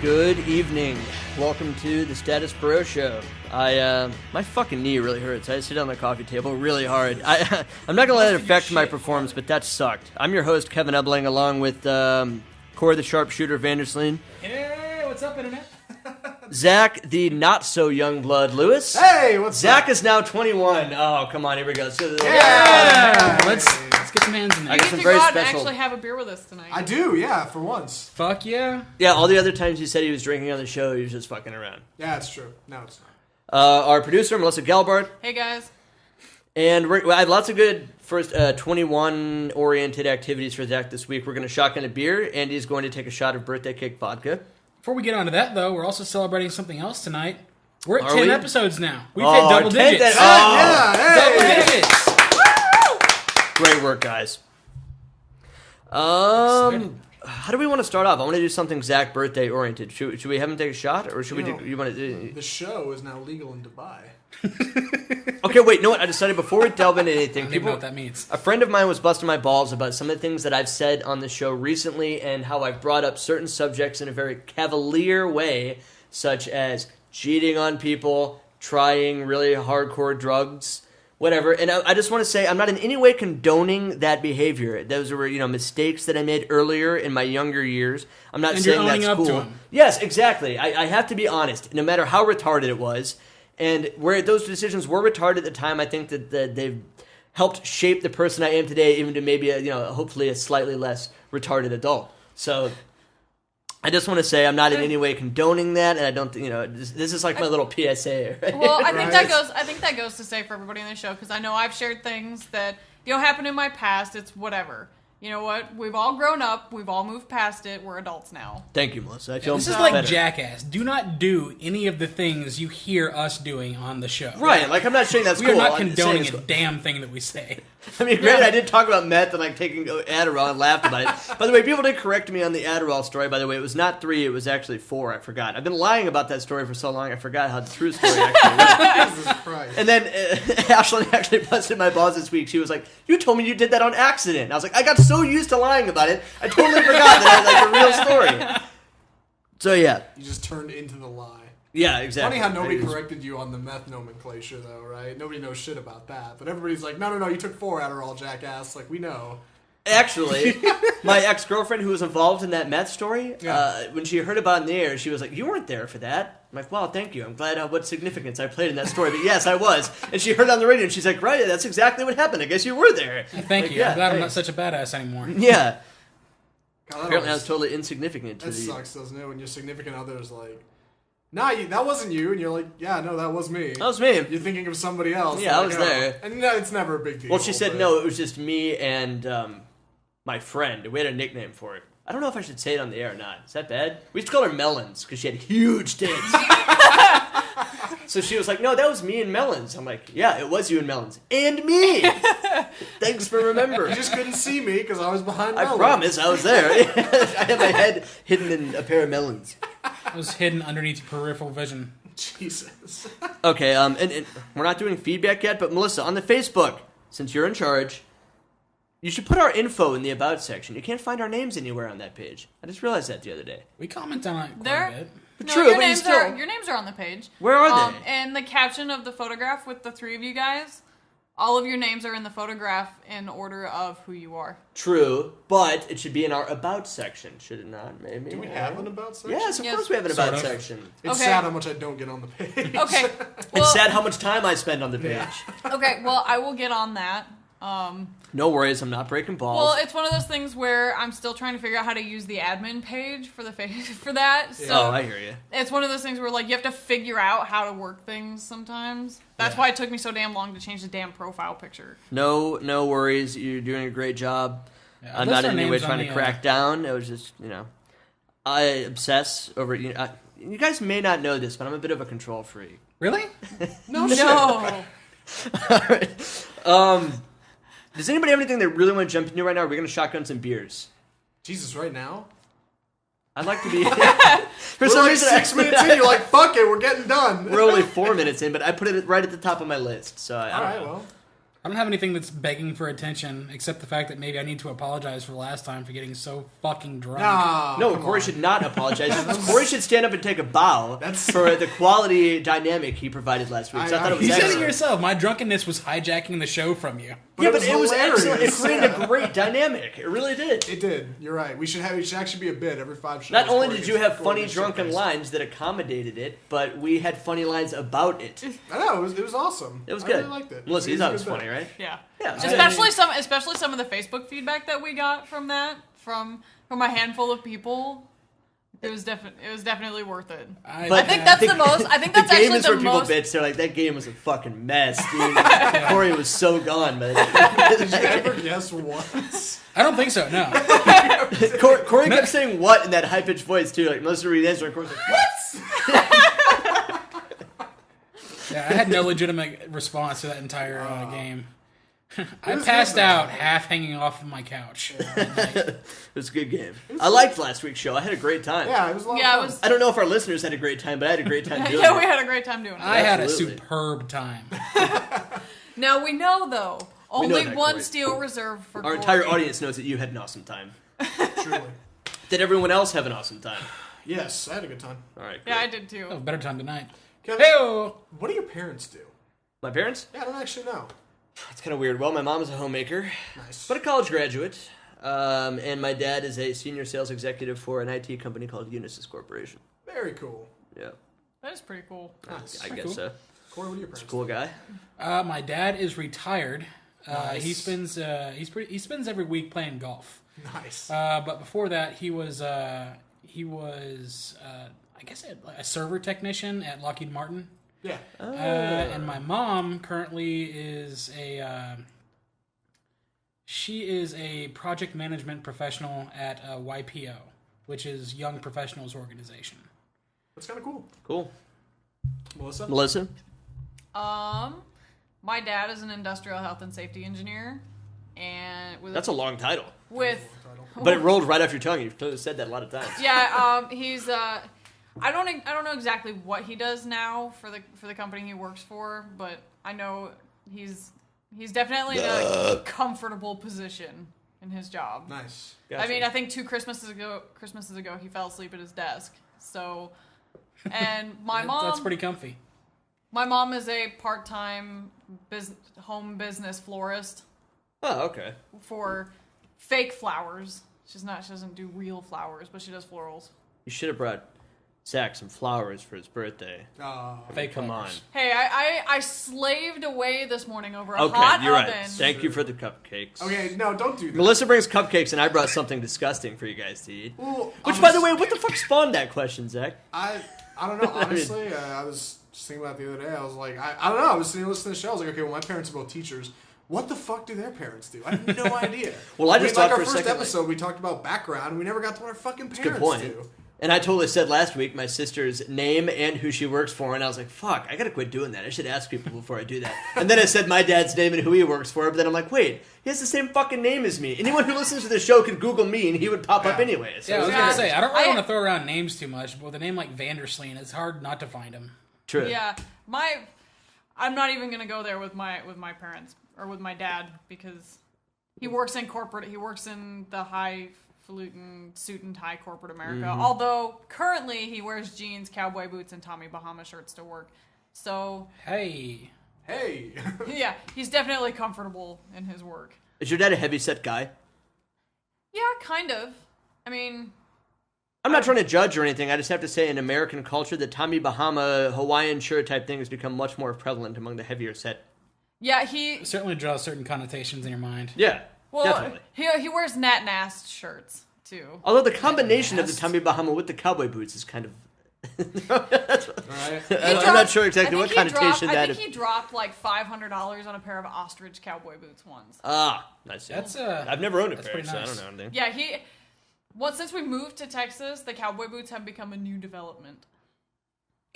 Good evening. Welcome to the Status Pro Show. My fucking knee really hurts. I sit on the coffee table really hard. I'm not gonna let it affect my performance, but that sucked. I'm your host, Kevin Ebling, along with Corey the Sharpshooter Vandersleen. Hey, what's up, Internet? Zach, the not-so-young blood Lewis. Hey, what's Zach up? is now 21. Oh, come on, here we go. Yeah! Let's get some hands in there. I You got get some to very go out and special- actually have a beer with us tonight. I do, yeah, for once. Fuck yeah. Yeah, all the other times he said he was drinking on the show, he was just fucking around. Yeah, it's true. No, it's not. Our producer, Melissa Galbart. Hey guys. And I have lots of good first 21-oriented activities for Zach this week. We're going to shotgun a beer, and he's going to take a shot of birthday cake vodka. Before we get on to that, though, we're also celebrating something else tonight. We're at Are 10 we? episodes now. We've Oh, hit double 10 digits. that- Yeah, hey! Double digits. Great work, guys. Excited. How do we want to start off? I want to do something Zach birthday oriented. Should we have him take a shot, or should we You know, do? You want to? The show is now legal in Dubai. Okay, wait. You know what? I decided before we delve into I anything, don't even know what that means. a friend of mine was busting my balls about some of the things that I've said on the show recently and how I've brought up certain subjects in a very cavalier way, such as cheating on people, trying really hardcore drugs, whatever. And I just want to say I'm not in any way condoning that behavior. Those were, mistakes that I made earlier in my younger years. I'm not And you're saying owning that's up to cool. them. Yes, exactly. I have to be honest, no matter how retarded it was. And where those decisions were retarded at the time, I think that they've helped shape the person I am today, even to maybe hopefully a slightly less retarded adult. So I just want to say I'm not in any way condoning that, and I don't this is like my little PSA. Right? Well, I think Right. that goes to say for everybody in the show, because I know I've shared things that happened in my past. It's whatever. You know what? We've all grown up. We've all moved past it. We're adults now. Thank you, Melissa. I feel This is better. like Jackass. Do not do any of the things you hear us doing on the show. Right, like I'm not saying that's We cool. are not I'm just condoning saying a damn thing that we say. I mean, granted, I did talk about meth and like taking Adderall and laughed about it. By the way, people did correct me on the Adderall story. By the way, it was not 3; it was actually 4. I forgot. I've been lying about that story for so long. I forgot how the true story actually was. Jesus Christ. And then Ashlyn actually busted my balls this week. She was like, "You told me you did that on accident." And I was like, "I got so used to lying about it, I totally forgot that I had like a real story." So yeah, You just turned into the lie. yeah, exactly. Funny how nobody I just- corrected you on the meth nomenclature, though, right? Nobody knows shit about that. But everybody's like, no, you took 4 Adderall, jackass. Like, we know. Actually, my ex-girlfriend who was involved in that meth story, Yeah. when she heard about it in the air, she was like, "You weren't there for that." I'm like, "Well, thank you. I'm glad what significance I played in that story." But yes, I was. And she heard it on the radio, and she's like, "Right, that's exactly what happened. I guess you were there." Thank Like, you. yeah, I'm glad I'm not thanks. such a badass anymore. Yeah. God, that Apparently, I was always- totally insignificant to that the... sucks, doesn't it? When your significant other's like, nah, that wasn't you. And you're like, yeah, no, that was me. That was me. You're thinking of somebody else. Yeah, I Like, was oh. there. And no, it's never a big deal. Well, she said but- no, it was just me and my friend. We had a nickname for it. I don't know if I should say it on the air or not. Is that bad? We used to call her Melons because she had huge tits. So she was like, "No, that was me and Melons." I'm like, "Yeah, it was you and Melons. And me!" Thanks for remembering. You just couldn't see me because I was behind I Melon. promise I was there. I had my head hidden in a pair of melons. It was hidden underneath your peripheral vision. Jesus. Okay, and we're not doing feedback yet, but Melissa, on the Facebook, since you're in charge, you should put our info in the About section. You can't find our names anywhere on that page. I just realized that the other day. We comment on it quite There. a bit. No, True, your but you names still- your names are on the page. Where are they? And the caption of the photograph with the 3 of you guys, all of your names are in the photograph in order of who you are. True, but it should be in our About section, should it not? Maybe. Do we have an About section? Yes, of Yes. course we have an Sort About of. section. It's Okay. sad how much I don't get on the page. Okay. It's Well, sad how much time I spend on the page. Yeah. okay, well, I will get on that. No worries, I'm not breaking balls. Well, it's one of those things where I'm still trying to figure out how to use the admin page for the for that. So oh, I hear you. it's one of those things where like you have to figure out how to work things sometimes. That's Yeah. why it took me so damn long to change the damn profile picture. No worries. You're doing a great job. Yeah, I'm list not our in any way names on trying to the, crack down. It was just, I obsess over. You guys may not know this, but I'm a bit of a control freak. Really? No shit. No. All right. Does anybody have anything they really want to jump into right now? Or are we going to shotgun some beers? Jesus, right now? I'd like to be. For We're some like reason, 6 minutes in, you're like, fuck it, we're getting done. We're only 4 minutes in, but I put it right at the top of my list. So I All don't right, know. well. I don't have anything that's begging for attention, except the fact that maybe I need to apologize for the last time for getting so fucking drunk. No, Corey should not apologize. Corey should stand up and take a bow for the quality dynamic he provided last week. So I thought it was You said it excellent. yourself. My drunkenness was hijacking the show from you. But it was hilarious. excellent. It created a great dynamic. It really did. It did. You're right. We should actually be a bit every 5 shows. Not only Corey did gets- you have Corey funny gets drunken shit-faced. lines that accommodated it, but we had funny lines about it. I know, it was awesome. It was I good. really liked it. Melissa, you It thought it was was a good funny, bit. right? Yeah. Yeah. Especially some of the Facebook feedback that we got from that from a handful of people. It was definitely worth it. I think that's the most. I think that's the game actually is the where people most. bitch. They're like, that game was a fucking mess, dude. Corey was so gone, man. Did you ever guess once? I don't think so, no. Corey kept saying what in that high pitched voice too. Like Melissa read answer, and Corey's like, what? Yeah, I had no legitimate response to that entire game. I passed out half hanging off of my couch. It was a good game. I liked last week's show. I had a great time. Yeah, it was a lot Yeah, of it fun. was. I don't know if our listeners had a great time, but I had a great time doing Yeah, it. we had a great time doing it. I had a Absolutely. superb time. Now we know though, We know only that, one Corey. steel reserve for Our Corey. entire audience knows that you had an awesome time. Truly. Did everyone else have an awesome time? Yes, I had a good time. All right. Yeah, I great. did That was too. a better time tonight. Kevin, Hey-o! what do your parents do? My parents? Yeah, I don't actually know. It's kind of weird. Well, my mom is a homemaker, Nice. but a college graduate. And my dad is a senior sales executive for an IT company called Unisys Corporation. Very cool. Yeah. That is pretty cool. Nice. I guess cool. so. Corey, what do your parents Cool guy. My dad is retired. Nice. He spends he spends every week playing golf. do? Nice. But before that, he was I guess a server technician at Lockheed Martin. Yeah. And my mom currently is she is a project management professional at YPO, which is Young Professionals Organization. That's kind of cool. Cool. Melissa? Melissa? My dad is an industrial health and safety engineer, and That's a long title. with But it rolled right off your tongue. You've said that a lot of times. yeah. He's I don't know exactly what he does now for the company he works for, but I know he's definitely in a comfortable position in his job. Nice. Gotcha. I mean, I think 2 Christmases ago, he fell asleep at his desk. So, and That's pretty comfy. my mom is a part-time home business florist Oh, okay. for fake flowers. She doesn't do real flowers, but she does florals. You should have brought Zach some flowers for his birthday. Fake Come on. flowers. Hey, I slaved away this morning over a Okay, hot you're oven. right. Thank you for the cupcakes. Okay, no, don't do that. Melissa brings cupcakes, and I brought something disgusting for you guys to eat. Ooh, Which, I'm by a- the way, what the fuck spawned that question, Zach? I don't know. Honestly, I was just thinking about it the other day. I was like, I don't know. I was sitting listening to the show. I was like, okay, well, my parents are both teachers. What the fuck do their parents do? I have no idea. Well, I just like thought our for a first second, episode, we talked about background. We never got to what our fucking parents Good point. do. And I totally said last week my sister's name and who she works for, and I was like, fuck, I gotta quit doing that. I should ask people before I do that. And then I said my dad's name and who he works for, but then I'm like, wait, he has the same fucking name as me. Anyone who listens to the show can Google me, and he would pop up Yeah. anyway. So Yeah, I was it's gonna good. say I don't really I- want to throw around names too much, but with a name like Vandersleen, it's hard not to find him. True. Yeah, I'm not even gonna go there with my parents or with my dad because he works in corporate. He works in the highfalutin suit and tie corporate America. Mm-hmm. Although currently he wears jeans, cowboy boots, and Tommy Bahama shirts to work. So Hey, Hey. yeah, he's definitely comfortable in his work. Is your dad a heavyset guy? Yeah, kind of. I mean, I'm not trying to judge or anything. I just have to say, in American culture, the Tommy Bahama Hawaiian shirt type thing has become much more prevalent among the heavier set. yeah, he it certainly draws certain connotations in your mind. Yeah, well definitely. he wears Nat Nast shirts too. Although the combination of the Nast. Tommy Bahama with the cowboy boots is kind of... All right. I'm not sure exactly what connotation I that think he dropped like $500 on a pair of ostrich cowboy boots once. Nice. That's I've never owned a that's pair, pretty so I nice. don't know anything. Yeah, since we moved to Texas, the cowboy boots have become a new development.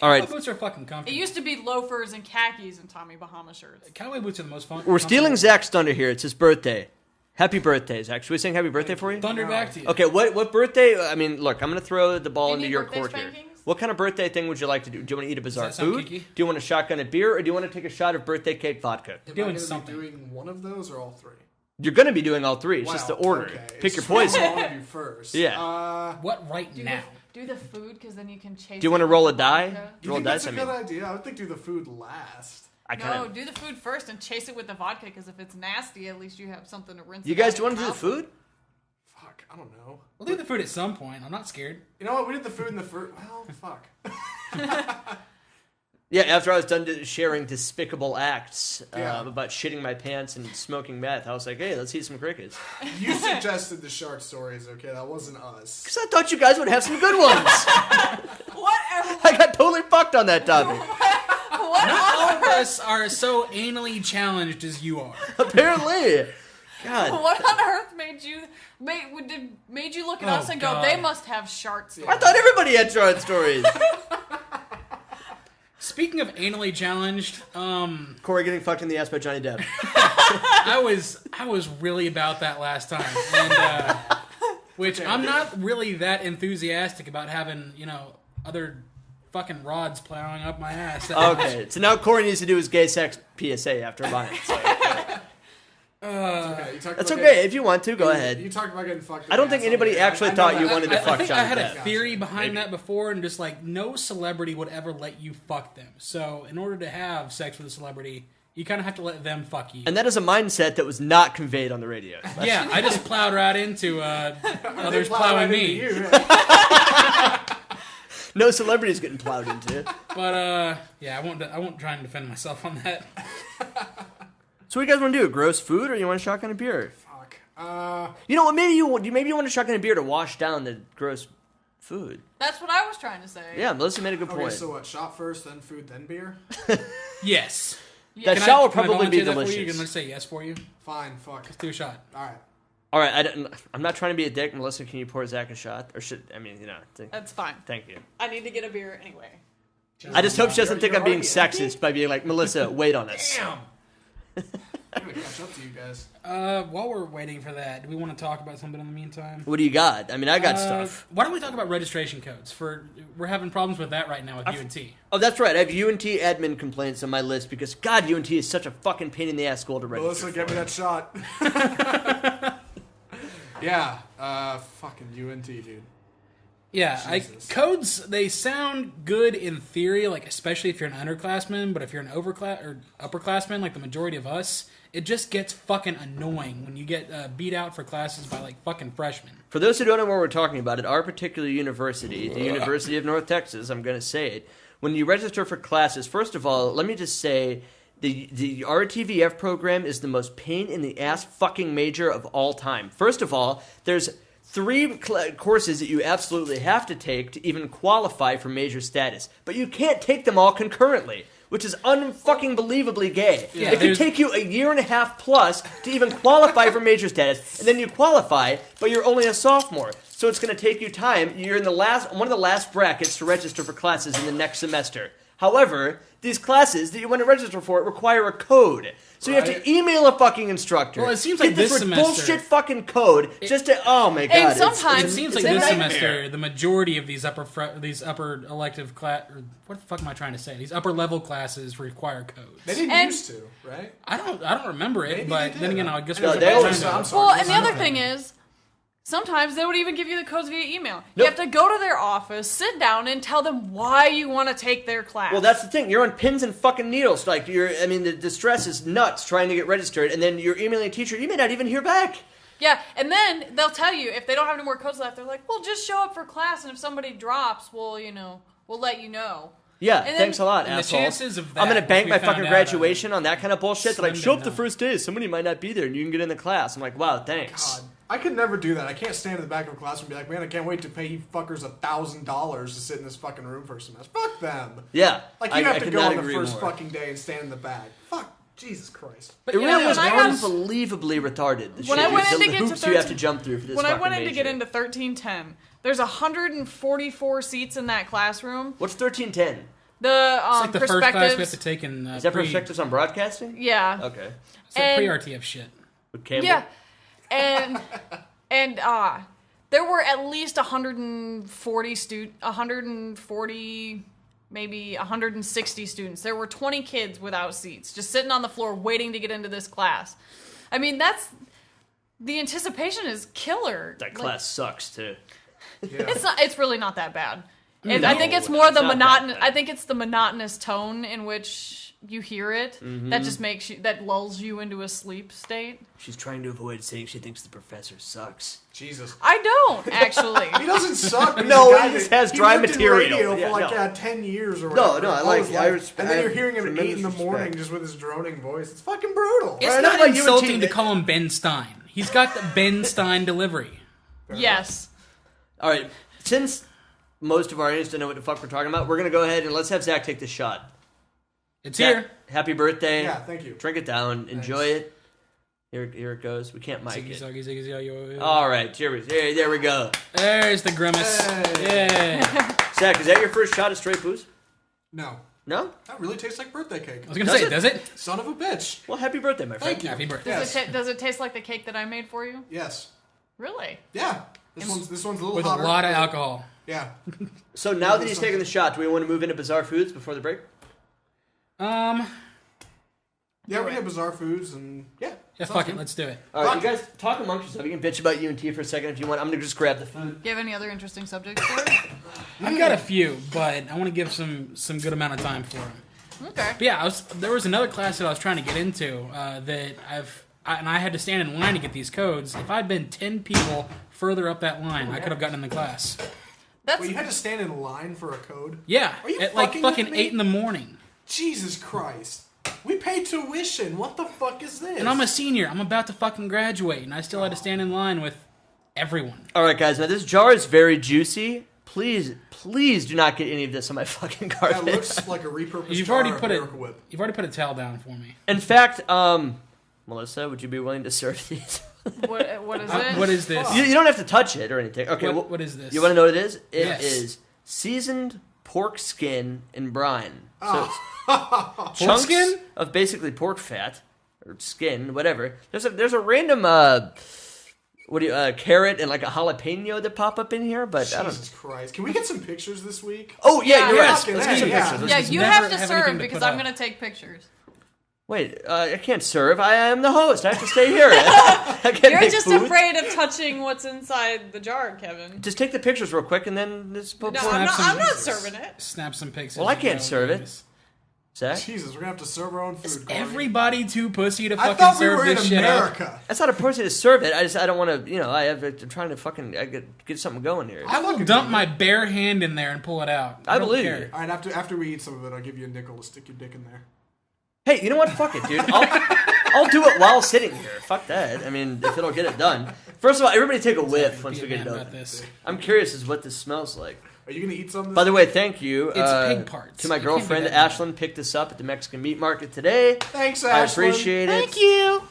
All right, Cowboy boots are fucking comfy. It used to be loafers and khakis and Tommy Bahama shirts. Cowboy boots are the most fun. we're stealing Zach's thunder here. It's his birthday. Happy birthday, Zach. Should we sing happy birthday for you? Thunder back to you. Okay, what birthday? I mean, look, I'm going to throw the ball You into need your birthday court here. spankings? What kind of birthday thing would you like to do? Do you want to eat a bizarre Does that sound food? kinky? Do you want to shotgun a beer, or do you want to take a shot of birthday cake vodka? Am I Doing gonna something. be doing one of those or all three? You're going to be doing all three. It's just the Wow, order. okay. Pick your It's what poison. I want to do first. Yeah. What right Do now? do the food because then you can chase. Do you want to it roll a with the die? vodka. You Roll think dice. that's a I good mean, idea? I would think do the food last. I kind No, of. do the food first and chase it with the vodka because if it's nasty, at least you have something to rinse. You it guys, out do you want in to do your the mouth. food? Fuck, I don't know. We'll do the food at some point. I'm not scared. You know what? We did the food in the first. Well, fuck. Yeah, after I was done sharing despicable acts Yeah. about shitting my pants and smoking meth, I was like, hey, let's eat some crickets. You suggested the shark stories, okay? That wasn't us. Because I thought you guys would have some good ones. Whatever. I got totally fucked on that topic. What All of us are so anally challenged as you are. Apparently. God. What on earth made you look at Oh, us and go, God. they must have sharks? I thought everybody had short stories. Speaking of anally challenged, Corey getting fucked in the ass by Johnny Depp. I was really about that last time, and which I'm not really that enthusiastic about having other fucking rods plowing up my ass. Okay, so now Corey needs to do his gay sex PSA after mine. So. Okay, you talked That's about okay. If you want to, go You ahead. talked about getting fucked. in I don't the think ass. anybody Okay, actually I know thought that. you wanted to I fuck think Johnny I had a Depp. theory behind Maybe. that before, and just like no celebrity would ever let you fuck them. So in order to have sex with a celebrity, you kind of have to let them fuck you. And that is a mindset that was not conveyed on the radio. Yeah, I just plowed right into others Plow plowing right me. into you, yeah. No celebrities getting plowed into. But yeah, I won't try and defend myself on that. So what do you guys want to do? Gross food, or you want to shotgun a beer? Fuck. You know what? Maybe you want to shotgun a beer to wash down the gross food. That's what I was trying to say. Yeah, Melissa made a good Okay, point. so what? Shot first, then food, then beer? Yes. That Yeah. shot will Can I probably be volunteer that for you? delicious. Can I say yes for you? Fine, fuck. Let's do a shot. Alright. All right, I'm not trying to be a dick. Melissa, can you pour Zach a shot? Or should I mean, That's fine. Thank you. I need to get a beer anyway. I just hope she doesn't think You're I'm being already sexist empty? by being like, Melissa, wait on us. Damn! I'm gonna catch up to you guys. While we're waiting for that, do we want to talk about something in the meantime? What do you got? I mean, I got stuff. Why don't we talk about registration codes? We're having problems with that right now with UNT. Oh, that's right. I have UNT admin complaints on my list because, God, UNT is such a fucking pain in the ass school to register Melissa, get me that shot. Yeah, fucking UNT, dude. Yeah, Jesus. codes, they sound good in theory, like especially if you're an underclassman, but if you're an upperclassman, like the majority of us, it just gets fucking annoying when you get beat out for classes by like fucking freshmen. For those who don't know what we're talking about, at our particular university, the University of North Texas, I'm going to say it, when you register for classes, first of all, let me just say, the RTVF program is the most pain in the ass fucking major of all time. First of all, there's 3 courses that you absolutely have to take to even qualify for major status, but you can't take them all concurrently, which is unfucking believably gay. Yeah, It could there's- take you a year and a half plus to even qualify for major status, and then you qualify, but you're only a sophomore, so it's going to take you time. You're in one of the last brackets to register for classes in the next semester. However, these classes that you want to register for require a code. So you have Right. to email a fucking instructor. Well, it seems get like this semester- bullshit fucking code just to, oh my god. it's- sometimes- It seems It's like a this nightmare. semester, the majority of these upper elective class, or what the fuck am I trying to say? These upper level classes require codes. They didn't And- used to, right? I don't remember it, Maybe but they then did. again, I guess No, we're they always- trying to- I'm sorry. Well, it and the wasn't other a thing is, sometimes they would even give you the codes via email. You Nope. have to go to their office, sit down, and tell them why you want to take their class. Well, that's the thing. You're on pins and fucking needles. Like, the stress is nuts trying to get registered, and then you're emailing a teacher. You may not even hear back. Yeah, and then they'll tell you if they don't have any more codes left. They're like, "Well, just show up for class, and if somebody drops, we'll let you know." Yeah, And then- thanks a lot, And the asshole. chances of I'm that, gonna bank we my found fucking out, graduation on that kind of bullshit. They're like, slim show to up the none. first day. Somebody might not be there, and you can get in the class. I'm like, wow, thanks. God, I could never do that. I can't stand in the back of a class and be like, man, I can't wait to pay you fuckers $1,000 to sit in this fucking room for a semester. Fuck them. Yeah, Like, I you have to could go not on the agree first more. fucking day and stand in the back. Fuck. Jesus Christ. But It you really know, is when I was- unbelievably retarded. The When I shit- went in the to get to hoops you have to 13 jump through for this When I fucking went in to get major. into 1310, there's 144 seats in that classroom. What's 1310? The it's like the first class we have perspectives. to take in Is that perspectives on broadcasting? Yeah. Okay. It's like and- pre-RTF shit. With Campbell? Yeah. And there were at least 140, maybe 160 students. There were 20 kids without seats, just sitting on the floor waiting to get into this class. I mean, the anticipation is killer. That class sucks too. Yeah. It's really not that bad. No, I think it's more the it's not that monotonous. bad. I think it's the monotonous tone in which you hear it that just makes you, that lulls you into a sleep state. She's trying to avoid saying she thinks the professor sucks. Jesus. I don't actually. He doesn't suck. But No, he's a guy he just that- has he dry lived in material. radio Yeah, for like no. 10 years or No, whatever. no, I all like his it. life. I And then you're have hearing him at 8 in the tremendous morning respect. just with his droning voice. It's fucking brutal. It's Right, not like you and insulting T- to call him Ben Stein. He's got the Ben Stein delivery. Yes. All right, since most of our audience don't know what the fuck we're talking about, we're gonna go ahead and let's have Zach take the shot. It's Zach, here. happy birthday! Yeah, thank you. Drink it down, enjoy it. Here it goes. We can't mic Ziggy, it. zaggy, ziggy, zaggy, yo, yo. All right, there we go. There's the grimace. Hey. Yeah. Zach, is that your first shot of straight booze? No. No? That really tastes like birthday cake. I was gonna Does say, it? does it? Son of a bitch. Well, happy birthday, my friend. Thank you. Happy birthday. Yes. Does it taste like the cake that I made for you? Yes. Really? Yeah. This one's a little With hotter. a lot of alcohol. Yeah. So now that he's taking the shot, do we want to move into bizarre foods before the break? Yeah, we have bizarre foods and yeah. Yeah, sounds fuck it. good. Let's do it. All right, you guys talk amongst yourself. You can bitch about UNT for a second if you want. I'm gonna just grab the food. Do you have any other interesting subjects for it? I've got a few, but I want to give some good amount of time for them. Okay. But yeah, there was another class that I was trying to get into that I had to stand in line to get these codes. If I'd been 10 people further up that line, I could have gotten in the class. That's Wait, you had to stand in line for a code? Yeah, Are you at like fucking fucking with me? 8 in the morning. Jesus Christ. We pay tuition. What the fuck is this? And I'm a senior. I'm about to fucking graduate, and I still had to stand in line with everyone. All right, guys. Now this jar is very juicy. Please do not get any of this on my fucking carpet. That looks like a repurposed You've jar already of put it. Miracle Whip. You've already put a towel down for me. In fact, Melissa, would you be willing to serve these? what is it? What is this? You don't have to touch it or anything. Okay, What is this? You want to know what it is? It Yes. is seasoned pork skin in brine. So Oh. it's chunks skin? of basically pork fat or skin, whatever. There's a random carrot and like a jalapeno that pop up in here, but I don't. Jesus Christ. Can we get some pictures this week? Oh yeah, you're right. Fucking Let's get some A, yeah. pictures. Let's Yeah, get some- you never have to have serve anything to because put I'm up. gonna take pictures. Wait, I can't serve. I am the host. I have to stay here. I can't You're make just food. afraid of touching what's inside the jar, Kevin. Just take the pictures real quick and then just put. No, Snap I'm some not pieces. serving it. Snap some pics. Well, I can't serve it. Zach? Jesus, we're gonna have to serve our own food. Corey. Everybody too pussy to I fucking thought we serve were in this shit out. America. That's not a person to serve it. I don't want to. I'm trying to fucking get something going here. I will fucking dump do my it. bare hand in there and pull it out. I don't believe care. you. All right, after we eat some of it, I'll give you a nickel to stick your dick in there. Hey, you know what? Fuck it, dude. I'll do it while sitting here. Fuck that. I mean, if it'll get it done. First of all, everybody take a whiff once Be we a get it man done. about this. I'm curious as what this smells like. Are you gonna eat some of this? By the way, thank you. It's pig parts. To my You can't do girlfriend, that. Ashlyn, picked this up at the Mexican meat market today. Thanks, I Ashlyn. appreciate it. you.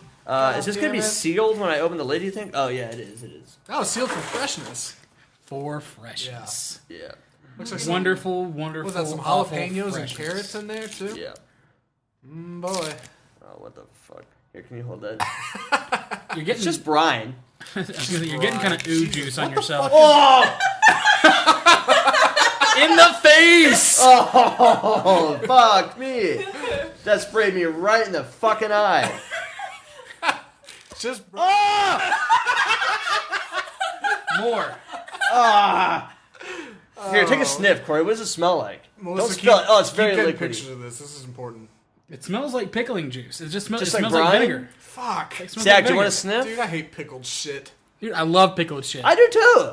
Is this going to be damn it. sealed when I open the lid, do you think? Oh, yeah, it is. It is. Oh, sealed for freshness. For freshness. Yeah. Looks like some, Wonderful, wonderful. was that some awful jalapenos and freshness. carrots in there too? Yeah. Boy. Oh, what the fuck? Here, can you hold that? You're getting It's just brine. you're getting kind of ooh juice on yourself. Oh! In the face. Oh, fuck me. That sprayed me right in the fucking eye. Just More. Here, take a sniff, Corey. What does it smell like? Melissa, Don't spill it. Oh, it's keep very getting liquidy. pictures of this. This is important. It smells like pickling juice. It just, Just it like smells brine? like vinegar. Fuck. It smells Zach, like do you want vinegar. to sniff? Dude, I hate pickled shit. Dude, I love pickled shit. I do too.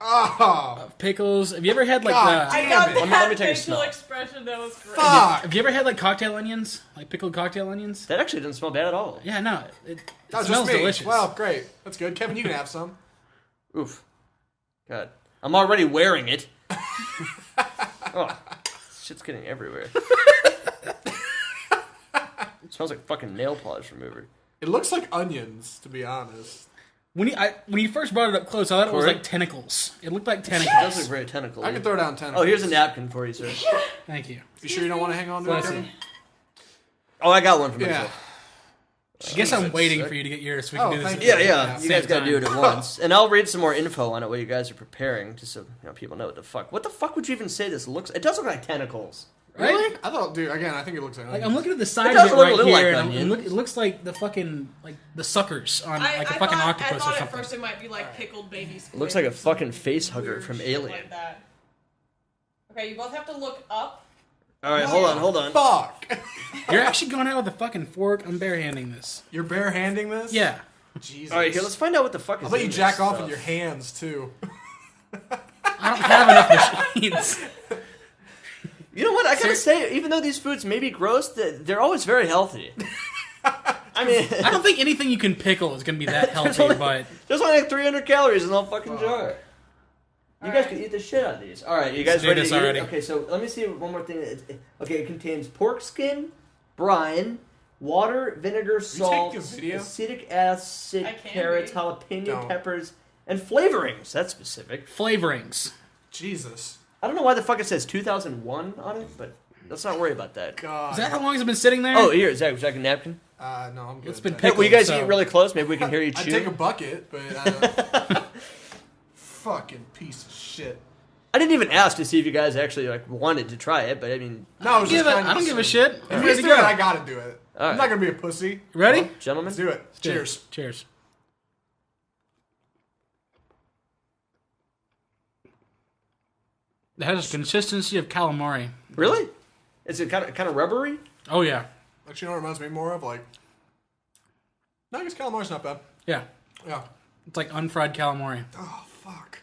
Oh, Pickles. Have you ever had like God the? damn got it. Let me take a facial smell. expression. That was great. Fuck. Have you ever had like cocktail onions? Like pickled cocktail onions? That actually doesn't smell bad at all. Yeah, no. It That was smells just me. delicious. Well, great. That's good. Kevin, you can have some. Oof. God. I'm already wearing it. Oh, shit's getting everywhere. It smells like fucking nail polish remover. It looks like onions, to be honest. when you first brought it up close, I thought it was Corey? like tentacles. It looked like It does look tentacles. very tentacle. I can throw down 10. Oh, here's a napkin for you, sir. Thank you. You sure you don't want to hang on to it, Bless Kevin? you. Oh, I got one for Yeah. myself. I guess I'm Jesus. waiting for you to get yours so we can do this. thank Yeah, you. yeah. You Same guys got to time. do it at once. And I'll read some more info on it while you guys are preparing, just so people know what the fuck. What the fuck would you even say this looks? It does look like tentacles. Right? I thought, dude, again, I think it looks like Like I'm looking at the side It of does it look a right little here, like and onions. it looks like the fucking the suckers on like a I fucking thought, octopus I or thought at something. first it might be like pickled baby squid. It looks like a or some fucking face hugger weird from shit Alien. Like that. Okay, you both have to look up. All right, hold on. Fuck. You're actually going out with a fucking fork. I'm barehanding this. You're barehanding this? Yeah. Jesus. All right, here, let's find out what the fuck is I'll let in you this jack off stuff. in your hands, too. I don't have enough machines. You know what? I gotta say, even though these foods may be gross, they're always very healthy. I mean, I don't think anything you can pickle is going to be that healthy, only- but there's only like 300 calories in the whole fucking jar. You guys Alright. can eat the shit out of these. All right, you guys do ready this to eat? already. Okay, so let me see one more thing. Okay, it contains pork skin, brine, water, vinegar, salt, a video? acetic acid, I can carrots, be. jalapeno Don't. peppers, and flavorings. That's specific. flavorings. Jesus. I don't know why the fuck it says 2001 on it, but let's not worry about that. God. Is that how long it's been sitting there? Oh, here, Zach, would you like a napkin? No, I'm good. It's been Hey, pickled, will you guys so- eat really close? Maybe we can hear you I'd chew. take a bucket, but fucking piece of shit. I didn't even ask to see if you guys actually like wanted to try it, but I mean, No, I was just kind I don't give a shit. If I'm he's ready to doing it, go. I gotta do it. All I'm right. not gonna be a pussy. Ready? gentlemen, Let's do it. Cheers. Cheers. It has a consistency of calamari. really? Is it kind of rubbery? Oh yeah, Actually, you know what it reminds me more of? Like, no, I guess calamari's not bad. yeah. Yeah. It's like unfried calamari. Oh, fuck.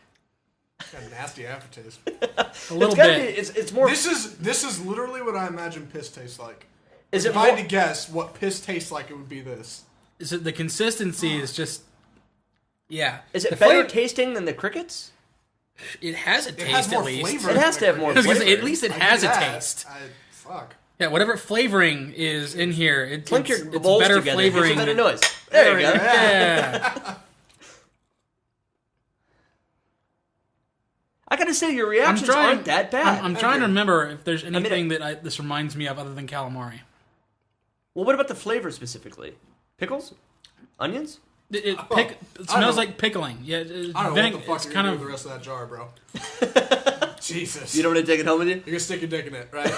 Got a nasty aftertaste. A little It's gotta bit. be. It's more. This is literally what I imagine piss tastes like. Is it If I had more? to guess what piss tastes like, it would be this. Is it the consistency is just yeah. Is it The better flavor- tasting than the crickets? It has a It taste has more at least. flavor. It has to have more I was gonna say, flavor. at least it I has do a that. taste. Fuck. Yeah, whatever flavoring is in here, Clink it's your bowls better together. flavoring. Makes a better noise. There you go. Yeah. I gotta say, your reactions aren't that bad. I'm trying to remember if there's anything mean, that this reminds me of other than calamari. Well, what about the flavor specifically? Pickles, onions. It I smells don't- like pickling. Yeah, I don't know what the fuck it's you're kind gonna of do with the rest of that jar, bro. Jesus. You don't want to take it home with you? You're gonna stick your dick in it, right?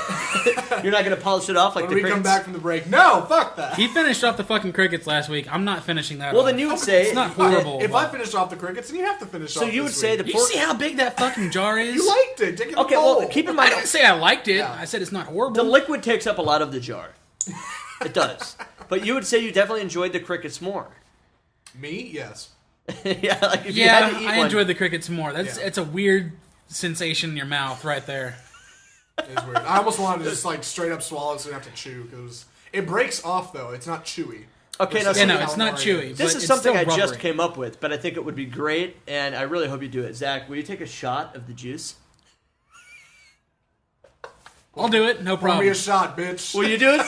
You're not gonna polish it off like when the we crickets? come back from the break, no, fuck that. He finished off the fucking crickets last week. I'm not finishing that. Well, off. then you would say it's not horrible. If I but- finished off the crickets, then you have to finish So off you this would say week. the you pork. see how big that fucking jar is? You liked it. Take it in Okay, the well, bowl. keep in I mind didn't say I liked it. Yeah. I said it's not horrible. the liquid takes up a lot of the jar. It does. But you would say you definitely enjoyed the crickets more. Me? Yes. Yeah, like if you yeah, had to eat I one. enjoyed the crickets more. That's Yeah. it's a weird sensation in your mouth right there. It's weird. I almost wanted to just like straight up swallow it so you don't have to chew because it breaks off though. It's not chewy. Okay, now It's Yeah, so no, it's not calamari. chewy. this but is it's something still I just rubbery. came up with, but I think it would be great, and I really hope you do it. Zach, will you take a shot of the juice? I'll do it. No Pour me problem. a shot, bitch. Will you do it?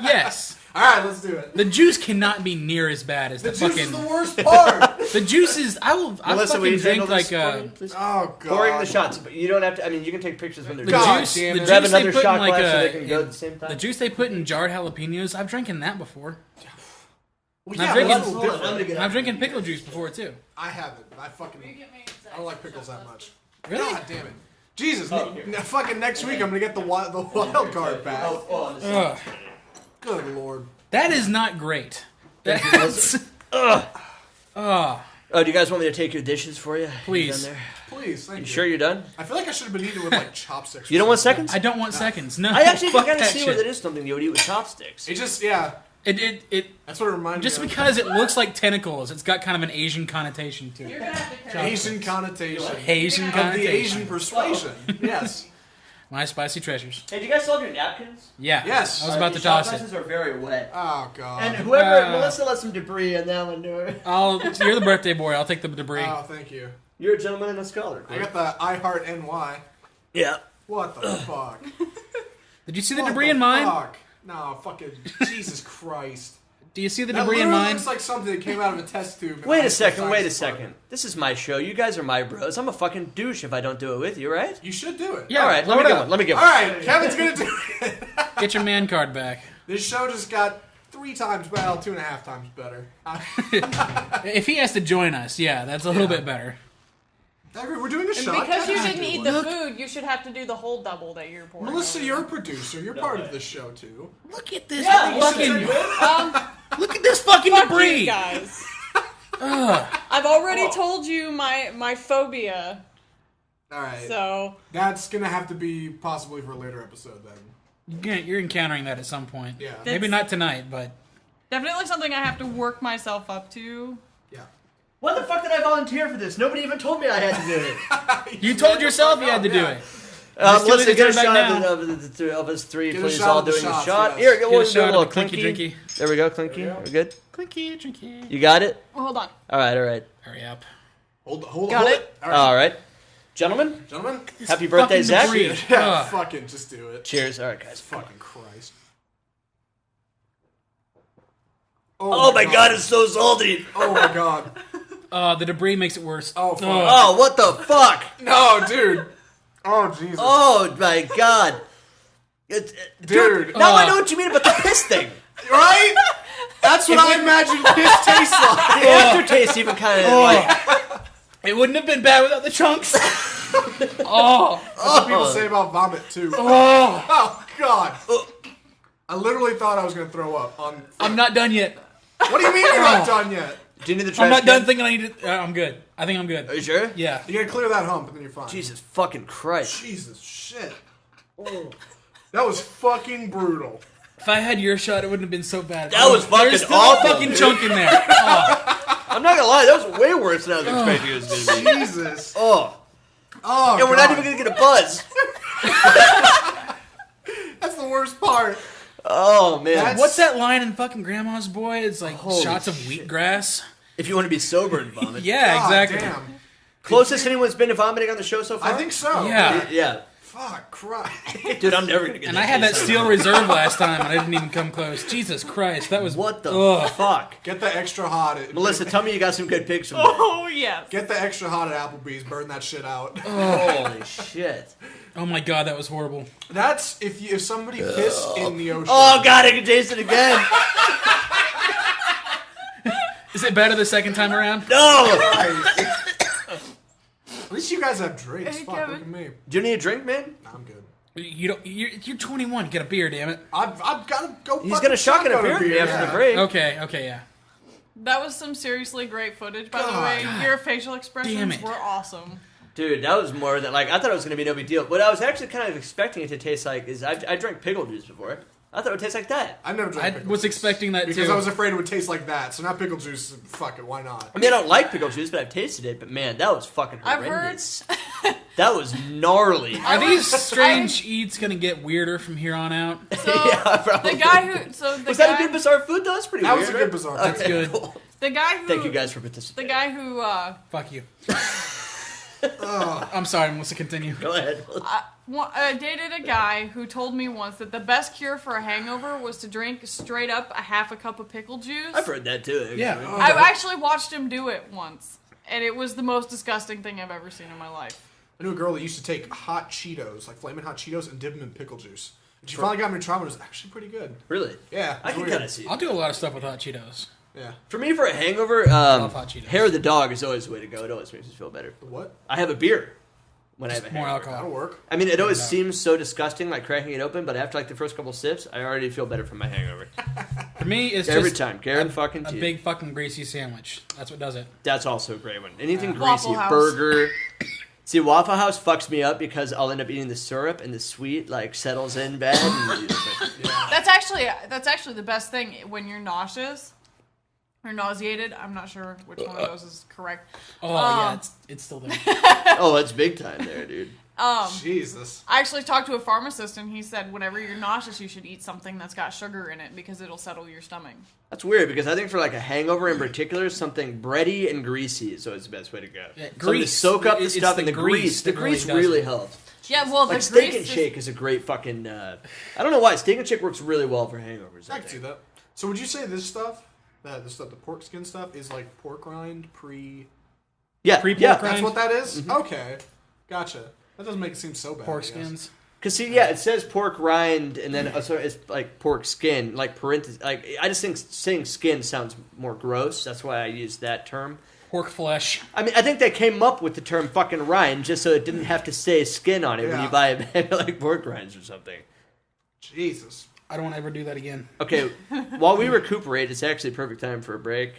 Yes. All right, let's do it. The juice cannot be near as bad as the, The juice fucking. is the worst part. The juice is. I will. I Melissa, will fucking you drink handle like this for me, a. please? Oh god. Pouring the shots, but you don't have to. I mean, you can take pictures when they're The done. God juice. damn The it. Grab juice they another put shot in like glass so a. they can go at the same time. The juice they put in jarred jalapenos. I've drinking that before. Well, I'm yeah, drinking- but that's a little Hold on, I'm different. gonna get I'm out. drinking pickle juice before too. I haven't. I don't like pickles that much. Really? God damn it. Jesus. Oh, here. Fucking next week I'm gonna get the wild card back. Oh, this- Ugh. Good lord. That is not great. Thank you, That's. Ugh. Oh, Oh, do you guys want me to take your dishes for you? Please. You done there? Please, thank you. You sure you're done? I feel like I should have been eating with like chopsticks. or You don't want something. seconds? I don't want seconds. No. I actually fuck can kind of that see shit. where that is something you would eat with chopsticks. It just yeah. It That's what it reminded just me of. because it looks like tentacles, it's got kind of an Asian connotation to You're it. gonna have to Asian connotation. Asian Of the connotation. Asian persuasion. Yes. My spicy treasures. Hey, do you guys still have your napkins? Yeah. Yes. I was about to These shot toss it. glasses are very wet. Oh god. And whoever, Uh, Melissa left some debris on that one. You're the birthday boy. I'll take the debris. Oh, thank you. You're a gentleman and a scholar. I got the I Heart NY. Yeah. What the fuck? Did you see the What debris the in mine? Fuck? No, fucking Jesus Christ. Do you see the That debris in literally mine? looks like something that came out of a test tube. in Wait a the second, wait a science second. department. This is my show. You guys are my bros. I'm a fucking douche if I don't do it with you, right? You should do it. Yeah. All right, load let me it get up. one. Let me get All one. right, Kevin's gonna do it. Get your man card back. This show just got 3 times better, 2.5 times better. If he has to join us, yeah, that's a little bit better. We're doing a And shot. because you That's didn't a good eat one. the food, you should have to do the whole double that you're pouring. Melissa, you're a producer. You're part of this show too. Look at this Yeah, fucking... Look Look at this fucking Fuck debris! you guys. I've already told you my phobia, All right. so That's gonna have to be possibly for a later episode then. You're encountering that at some point. Yeah. Maybe not tonight, but... definitely something I have to work myself up to. Yeah. What the fuck did I volunteer for this? Nobody even told me I had to do it. You told yourself you had to do it. Let's do get a it back shot now. of us three, Get a please, shot all of the doing shots, a shot. yes. Here, Get a we'll do shot a little of the clinky. clinky-drinky. There we go, clinky. There we go. We're good? Clinky, drinky. You got it? Hold on. All right. Hurry up. Hold Got hold it? All right. Gentlemen, Gentlemen? happy birthday, fucking Zach. debris. Yeah, Ugh. fucking just do it. Cheers. All right, guys. Fucking Christ. Oh my god, it's so salty. Oh my god. The debris makes it worse. Oh, fuck. Oh, what the fuck? No, dude. Oh, Jesus. Oh my god. Dude. Now I know what you mean about the piss thing. Right? That's what I imagine piss tastes like. The aftertaste even kind of like... It wouldn't have been bad without the chunks. That's what people say about vomit, too. Oh, Oh, God. I literally thought I was going to throw up on... I'm not done yet. What do you mean you're not done yet? Do you need the trash I'm not can? done thinking I need to... I'm good. I think I'm good. Are you sure? Yeah. You got to clear that hump, and then you're fine. Jesus fucking Christ. Jesus shit. Oh. That was fucking brutal. If I had your shot, it wouldn't have been so bad. That was fucking There's still awful, a fucking dude. chunk in there. Oh. I'm not gonna lie, that was way worse than I was expecting it was gonna be. Jesus. Oh. Oh, And we're God. not even gonna get a buzz. That's the worst part. Oh man. That's- What's that line in fucking Grandma's Boy? It's like Holy shots of shit. wheatgrass. If you want to be sober and vomit. Yeah, God exactly. Damn. Closest anyone's been to vomiting on the show so far? I think so. Yeah. Yeah. Fuck, Christ. Dude, I'm never gonna get And I had that taste steel of it. reserve last time, and I didn't even come close. Jesus Christ, that was What the Ugh. fuck? Get the extra hot. Melissa, tell me you got some good pics from there. Oh yes. Get the extra hot at Applebee's. Burn that shit out. Holy shit. Oh my god, that was horrible. That's if somebody pissed in the ocean. Oh god, I can taste it again. Is it better the second time around? No! Christ. At least you guys have drinks. Hey, Fuck, Kevin. look at me. Do you need a drink, man? Nah, I'm good. You don't. You're 21. Get a beer, damn it. I've got to go. He's gonna shotgun a beer for me after the break. Okay, yeah. That was some seriously great footage, by the God. way. Your facial Damn expressions it. were awesome. Dude, that was more than, like, I thought it was going to be no big deal. What I was actually kind of expecting it to taste like is, I drank pickle juice before. I thought it would taste like that. I never drank I pickle was juice. expecting that because too. I was afraid it would taste like that. So now pickle juice. Fuck it, why not? I mean, I don't like pickle juice, but I've tasted it. But man, that was fucking I've heard. horrendous. That was gnarly. Are these strange eats gonna get weirder from here on out? So Yeah, probably. the guy who, so the Was guy, that a good bizarre food? Though? That's pretty That weird. was a good bizarre. That's Okay, good. cool. the guy who, Thank you guys for the participating. guy who, Fuck you. I'm sorry, Melissa. Continue. Go ahead. dated a guy who told me once that the best cure for a hangover was to drink straight up a half a cup of pickle juice. I've heard that too. Actually. Yeah. I've actually watched him do it once, and it was the most disgusting thing I've ever seen in my life. I knew a girl that used to take hot Cheetos, like flaming hot Cheetos, and dip them in pickle juice. And she finally got me to try one. It was actually pretty good. Really? Yeah, I it's can weird. kind of see. I'll do a lot of stuff with hot Cheetos. Yeah. For me, for a hangover, Love hot Cheetos. hair of the dog is always the way to go. It always makes me feel better. What? I have a beer when I have a More hangover. alcohol. That'll work. I mean, it always No. seems so disgusting, like cracking it open, but after like the first couple sips, I already feel better from my hangover. For me, it's Every just time, Karen fucking a teeth. big fucking greasy sandwich. That's what does it. That's also a great one. Anything greasy, Waffle House. burger. See, Waffle House fucks me up because I'll end up eating the syrup and the sweet like settles in bad. And, That's actually the best thing when you're nauseous or nauseated. I'm not sure which one of those is correct. Oh yeah, it's still there. oh, it's big time there, dude. Jesus. I actually talked to a pharmacist, and he said whenever you're nauseous, you should eat something that's got sugar in it because it'll settle your stomach. That's weird because I think for like a hangover in particular, something bready and greasy is always the best way to go. Yeah, Something to grease. soak up the It's stuff the and the grease grease. The that really grease does really it. helps. Yeah, well, Like the Steak grease and is- Shake is a great fucking. I don't know why Steak and Shake works really well for hangovers. I can see that. So would you say this stuff, the pork skin stuff, is like pork rind pre? Yeah, Pre-pork yeah. rind? That's what that is? Okay, gotcha. That doesn't make it seem so bad. Pork I guess. skins. Because see, yeah, it says pork rind, and then so it's like pork skin, like parentheses. Like I just think saying skin sounds more gross. That's why I use that term. Pork flesh. I mean, I think they came up with the term fucking rind just so it didn't have to say skin on it when you buy a bag of like pork rinds or something. Jesus. I don't want to ever do that again. Okay, while we recuperate, it's actually a perfect time for a break.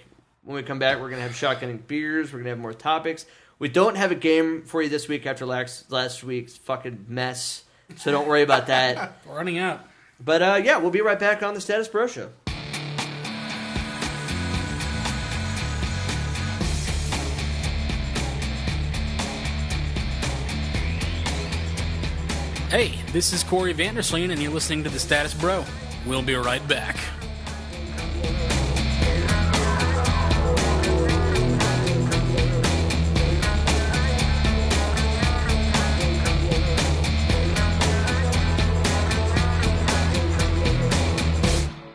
When we come back, we're going to have shotgunning beers. We're going to have more topics. We don't have a game for you this week after last week's fucking mess, so don't worry about that. We're running out. But yeah, we'll be right back on the Status Bro Show. Hey, this is Corey Vandersleen, and you're listening to The Status Bro. We'll be right back.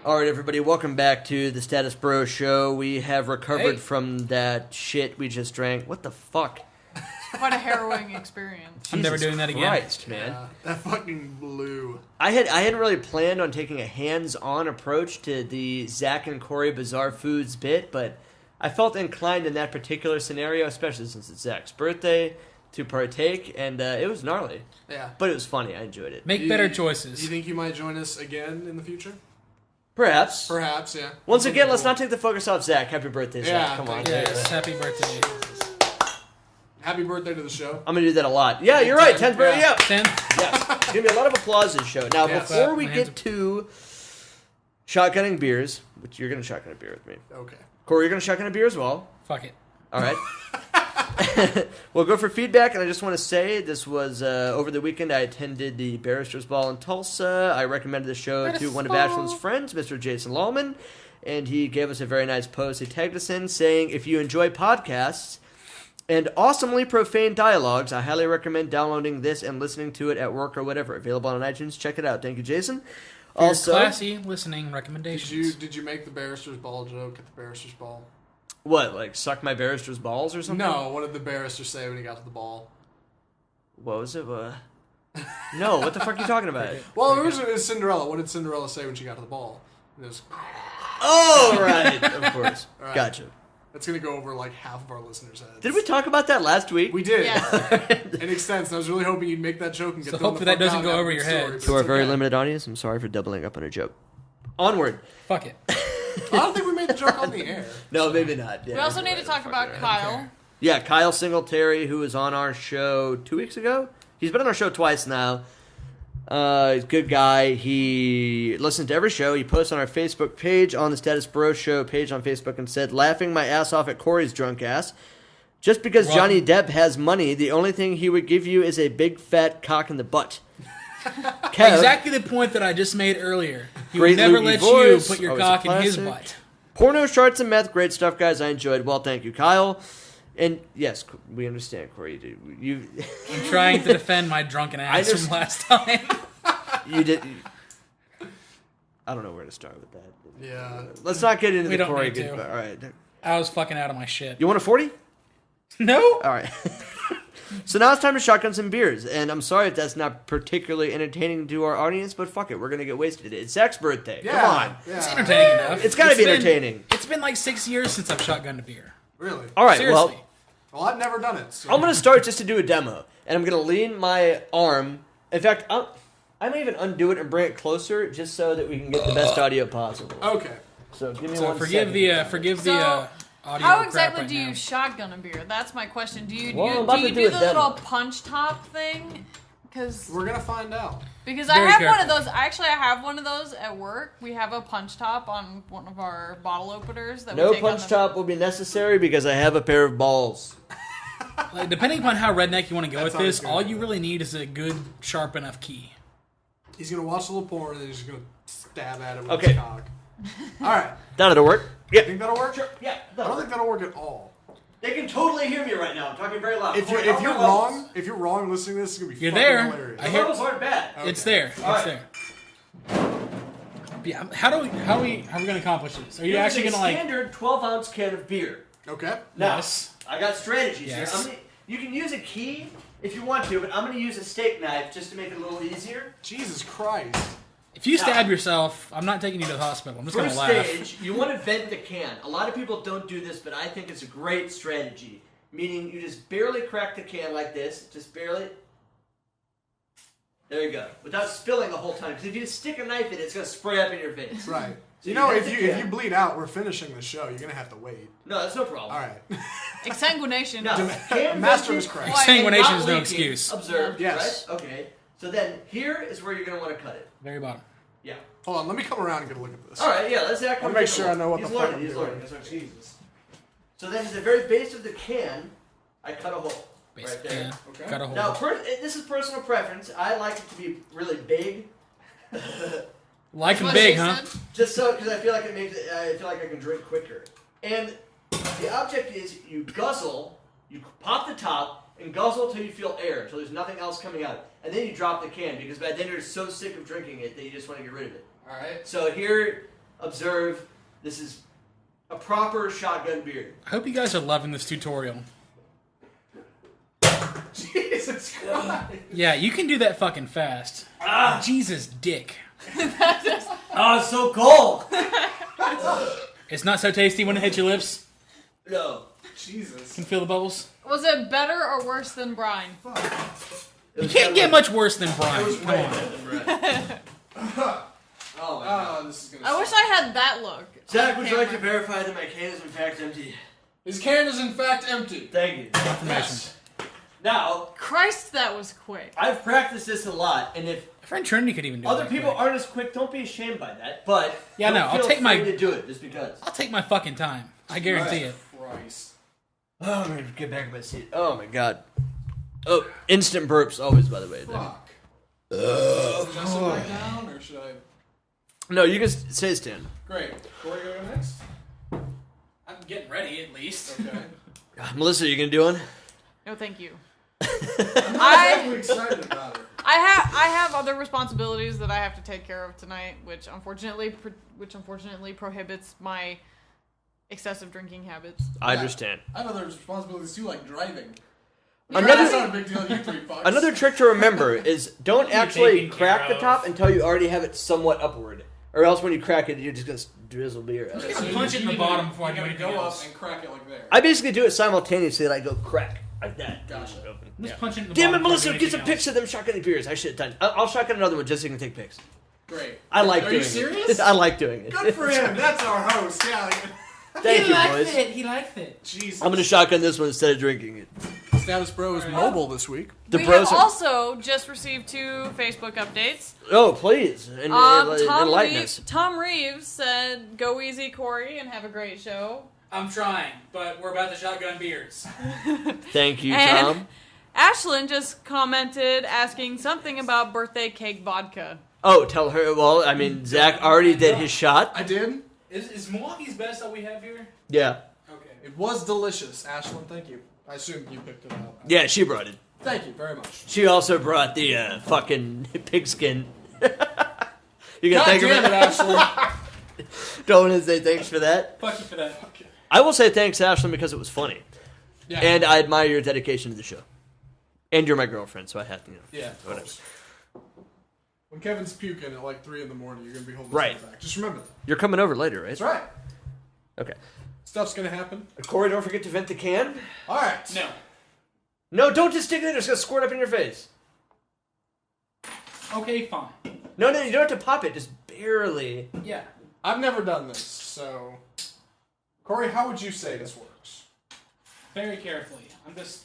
All right, everybody, welcome back to the Status Bro Show. We have recovered from that shit we just drank. What the fuck? Quite a harrowing experience. I'm never doing that again. Christ, man. Yeah, that fucking blew. I hadn't really planned on taking a hands-on approach to the Zach and Corey Bizarre Foods bit, but I felt inclined in that particular scenario, especially since it's Zach's birthday, to partake, and it was gnarly. Yeah. But it was funny. I enjoyed it. Make better choices. You think you might join us again in the future? Perhaps. Perhaps, yeah. Once again, let's not take the focus off Zach. Happy birthday, Zach. Yeah, Come on. Yes, happy birthday. Happy birthday to the show. I'm going to do that a lot. Yeah, you're right. 10th birthday. Yeah. 10? Yes. Give me a lot of applause this show. Now, Yes. before we My hands get to shotgunning beers, which you're going to shotgun a beer with me. Okay. Corey, you're going to shotgun a beer as well. Fuck it. All right. We'll go for feedback, and I just want to say this was over the weekend. I attended the Barristers Ball in Tulsa. I recommended the show to one of Ashland's friends, Mr. Jason Lallman, and he gave us a very nice post. He tagged us in saying, if you enjoy podcasts and awesomely profane dialogues, I highly recommend downloading this and listening to it at work or whatever. Available on iTunes. Check it out. Thank you, Jason. Also, Classy listening recommendations. Did you make the Barrister's Ball joke at the Barrister's Ball? what, like suck my barrister's balls or something? No, what did the barrister say when he got to the ball? What was it? No, what the fuck are you talking about? Well, originally it was Cinderella. What did Cinderella say when she got to the ball? It was, Oh, right. Of course. All right. Gotcha. That's going to go over like half of our listeners' heads. Did we talk about that last week? We did. Yeah. In extent. I was really hoping you'd make that joke and get So thrown hopefully the that fuck doesn't out go and have over a your good story, head. but To our it's very okay. limited audience, I'm sorry for doubling up on a joke. Onward. Fuck it. I don't think we made the joke on the air. No, maybe not. Yeah, We also you're need to right. talk about Kyle. Yeah, Kyle Singletary, who was on our show 2 weeks ago. He's been on our show twice now. He's a good guy. He listens to every show. He posts on our Facebook page, on the Status Bro Show page on Facebook, and said, laughing my ass off at Corey's drunk ass. Just because Johnny Depp has money, the only thing he would give you is a big fat cock in the butt. Kev, Exactly the point that I just made earlier. He Great would never loogie let voice, you put your always a cock in his classic. butt. Porno, charts, and meth. Great stuff, guys. I enjoyed. Well, thank you, Kyle. And yes, we understand, Corey. You I'm trying to defend my drunken ass just- from last time. you did. I don't know where to start with that. Yeah. Let's not get into We the don't Corey. need to. All right. I was fucking out of my shit. You want a 40? No? All right. So now it's time to shotgun some beers. And I'm sorry if that's not particularly entertaining to our audience, but fuck it. We're going to get wasted. It's Zach's birthday. Yeah. Come on. Yeah. It's entertaining enough. It's gotta be been- entertaining. It's been like 6 years since I've shotgunned a beer. Really? All right. Seriously. Well, I've never done it. So. I'm going to start just to do a demo. And I'm going to lean my arm. In fact, I may even undo it and bring it closer just so that we can get the best audio possible. Okay. So give me So one forgive second. the audio How crap exactly right do you now. shotgun a beer? That's my question. Do you Well, I'm do, about do, to you do do a the demo. little punch top thing? Because We're going to find out. I Very have one of careful. those. Actually, I have one of those at work. We have a punch top on one of our bottle openers that No we take on punch the- top will be necessary because I have a pair of balls. Like, depending upon how redneck you want to go That's with this, always good. all you really need is a good, sharp enough key. He's going to watch a little porn and then he's going to stab at it with Okay. his cock. All right. That'll work. You Yeah. think that'll work? Yeah. I don't think that'll work at all. They can totally hear me right now. I'm talking very loud. If you're wrong listening to this, it's going to be You're fucking there. hilarious. I The hear- levels aren't bad. It's there. It's right. there. Yeah, how are we going to accomplish this? Are you actually going to like? standard 12-ounce can of beer. Okay. Now, Yes. I got strategies Yes. here. You can use a key if you want to, but I'm going to use a steak knife just to make it a little easier. Jesus Christ. If you stab yourself, I'm not taking you to the hospital. I'm just going to First laugh. stage, you want to vent the can. A lot of people don't do this, but I think it's a great strategy. Meaning you just barely crack the can like this, just barely. There you go. Without spilling a whole ton. Because if you stick a knife in it, it's going to spray up in your face. Right. So you know, vent if the you can. bleed out, we're finishing the show. You're going to have to wait. No, that's no problem. All right. Exsanguination. No, can Master vented was correct. and Exsanguination not is no leaking. excuse. Observed, Yes. right? Okay. So then here is where you're going to want to cut it. Very bottom. Yeah. Hold on, let me come around and get a look at this. All right, yeah, let's I want to make sure I know what he's the fuck learning, I'm he's doing. learning. That's okay. Jesus. So then at the very base of the can, I cut a hole. Right there. Yeah. Okay. Got a hole. Now, this is personal preference. I like it to be really big. Like them What big, she huh? said. Just so, because I feel like it makes it, I feel like I can drink quicker. And the object is you guzzle, you pop the top, and guzzle until you feel air, until there's nothing else coming out. And then you drop the can, because by then you're so sick of drinking it that you just want to get rid of it. All right. So here, observe, this is a proper shotgun beer. I hope you guys are loving this tutorial. Jesus Christ. Yeah, you can do that fucking fast. Jesus, dick. Oh, it's so cold! It's not so tasty when it hits your lips. No. Jesus. Can feel the bubbles. Was it better or worse than brine? You can't get much worse than It Brian. was Come way on. better than bread. Oh my god. Oh, this is gonna I wish I had that look. Zach, on would you like to camera. verify that my can is in fact empty? His can is in fact empty. Thank you. Confirmation. Now, Christ, that was quick. I've practiced this a lot, and if My friend Trinity could even do other that people quick. aren't as quick, don't be ashamed by that. But Yeah, don't no, I'll feel take my- afraid to do it just because. I'll take my fucking time. I guarantee it. Christ. Oh, I'm gonna get back in my seat. Oh my god. Oh, instant burps always, by the way. Fuck. Should I sit back down or should I? No, you can say stand. Great. Corey, go next. I'm getting ready, at least. Okay. Melissa, you gonna do one? No, thank you. I'm I excited about it. I have other responsibilities that I have to take care of tonight, which unfortunately prohibits my excessive drinking habits. I Yeah. understand. I have other responsibilities too, like driving. Another That's not a big deal, you three fucks. Another trick to remember is don't actually taken crack care the of. top until you already have it somewhat upward. Or else when you crack it, you're just going to drizzle beer out. I'm punch it in the bottom before I do gotta anything go else. up and crack it like there. I basically do it simultaneously, like go crack. Like that. Gotcha. I'm just punching it in the Damn it, bottom before I Melissa, do get some anything pics of them shotgunning beers. I should have done. I'll shotgun another one just so you can take pics. Great. I like Are doing you it. serious? I like doing it. Good for him. That's our host. Yeah. Thank you, boys. He liked it. Jesus. I'm going to shotgun this one instead of drinking it. Status Bro is mobile this week. The we bros have are- also just received 2 Facebook updates. Oh, please. And, enlighten us. Tom Reeves said, "Go easy, Corey, and have a great show." I'm trying, but we're about to shotgun beers. Thank you, And Tom. Ashlyn just commented asking something about birthday cake vodka. Oh, tell her. Well, I mean, Zach already did his shot. I did. Is Milwaukee's best all we have here? Yeah. Okay. It was delicious, Ashlyn. Thank you. I assume you picked it out. Yeah, she brought it. Thank you very much. She also brought the fucking pigskin. You God gonna thank her damn for it, that? Ashlyn. Don't want to say thanks for that. Fuck you for that. I will say thanks, Ashlyn, because it was funny. Yeah. And I admire your dedication to the show. And you're my girlfriend, so I have to, Yeah, of whatever. course. When Kevin's puking at like 3 in the morning, you're gonna be holding Right. his head back. Just remember that. You're coming over later, right? That's right. Okay. Stuff's gonna happen. Corey, don't forget to vent the can. All right. No. No, don't just stick it in. It's going to squirt up in your face. Okay, fine. No, you don't have to pop it. Just barely. Yeah. I've never done this, so Corey, how would you say this works? Very carefully. I'm just.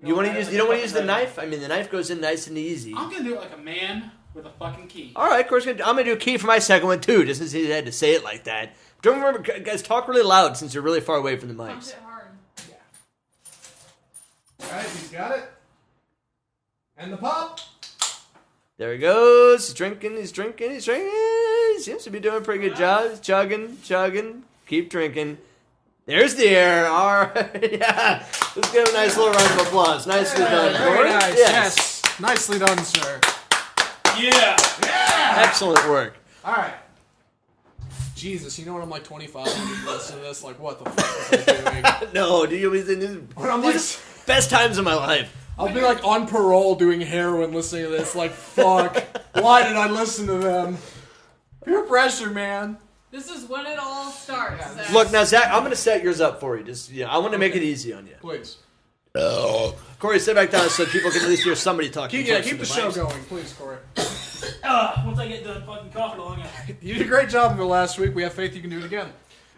You want to use? You don't want to use the knife? I mean, the knife goes in nice and easy. I'm gonna do it like a man with a fucking key. All right, Corey's I'm gonna do a key for my second one too, just since he had to say it like that. Don't remember, guys. Talk really loud since you're really far away from the Punch mics. it hard. All right, he's got it. And the pop. There he goes. He's drinking. He seems to be doing a pretty good job. He's chugging. Keep drinking. There's the air. All right. Yeah. Let's give him a nice little round of applause. Nicely done, Very Corey. nice. Yes. Nicely done, sir. Yeah. Excellent work. All right. Jesus, you know when I'm like 25 and you listen to this, like what the fuck was I doing? No, do you always think this When I'm these are best times of my life? I'll be like on parole doing heroin listening to this. Like, fuck. Why did I listen to them? Peer pressure, man. This is when it all starts. Yeah. Zach. Look, now, Zach, I'm going to set yours up for you. Just, I want to make it easy on you. Please. Corey, sit back down so people can at least hear somebody talking. Keep the show going, please, Corey. Once I get done fucking coughing along, You did a great job of it last week. We have faith you can do it again.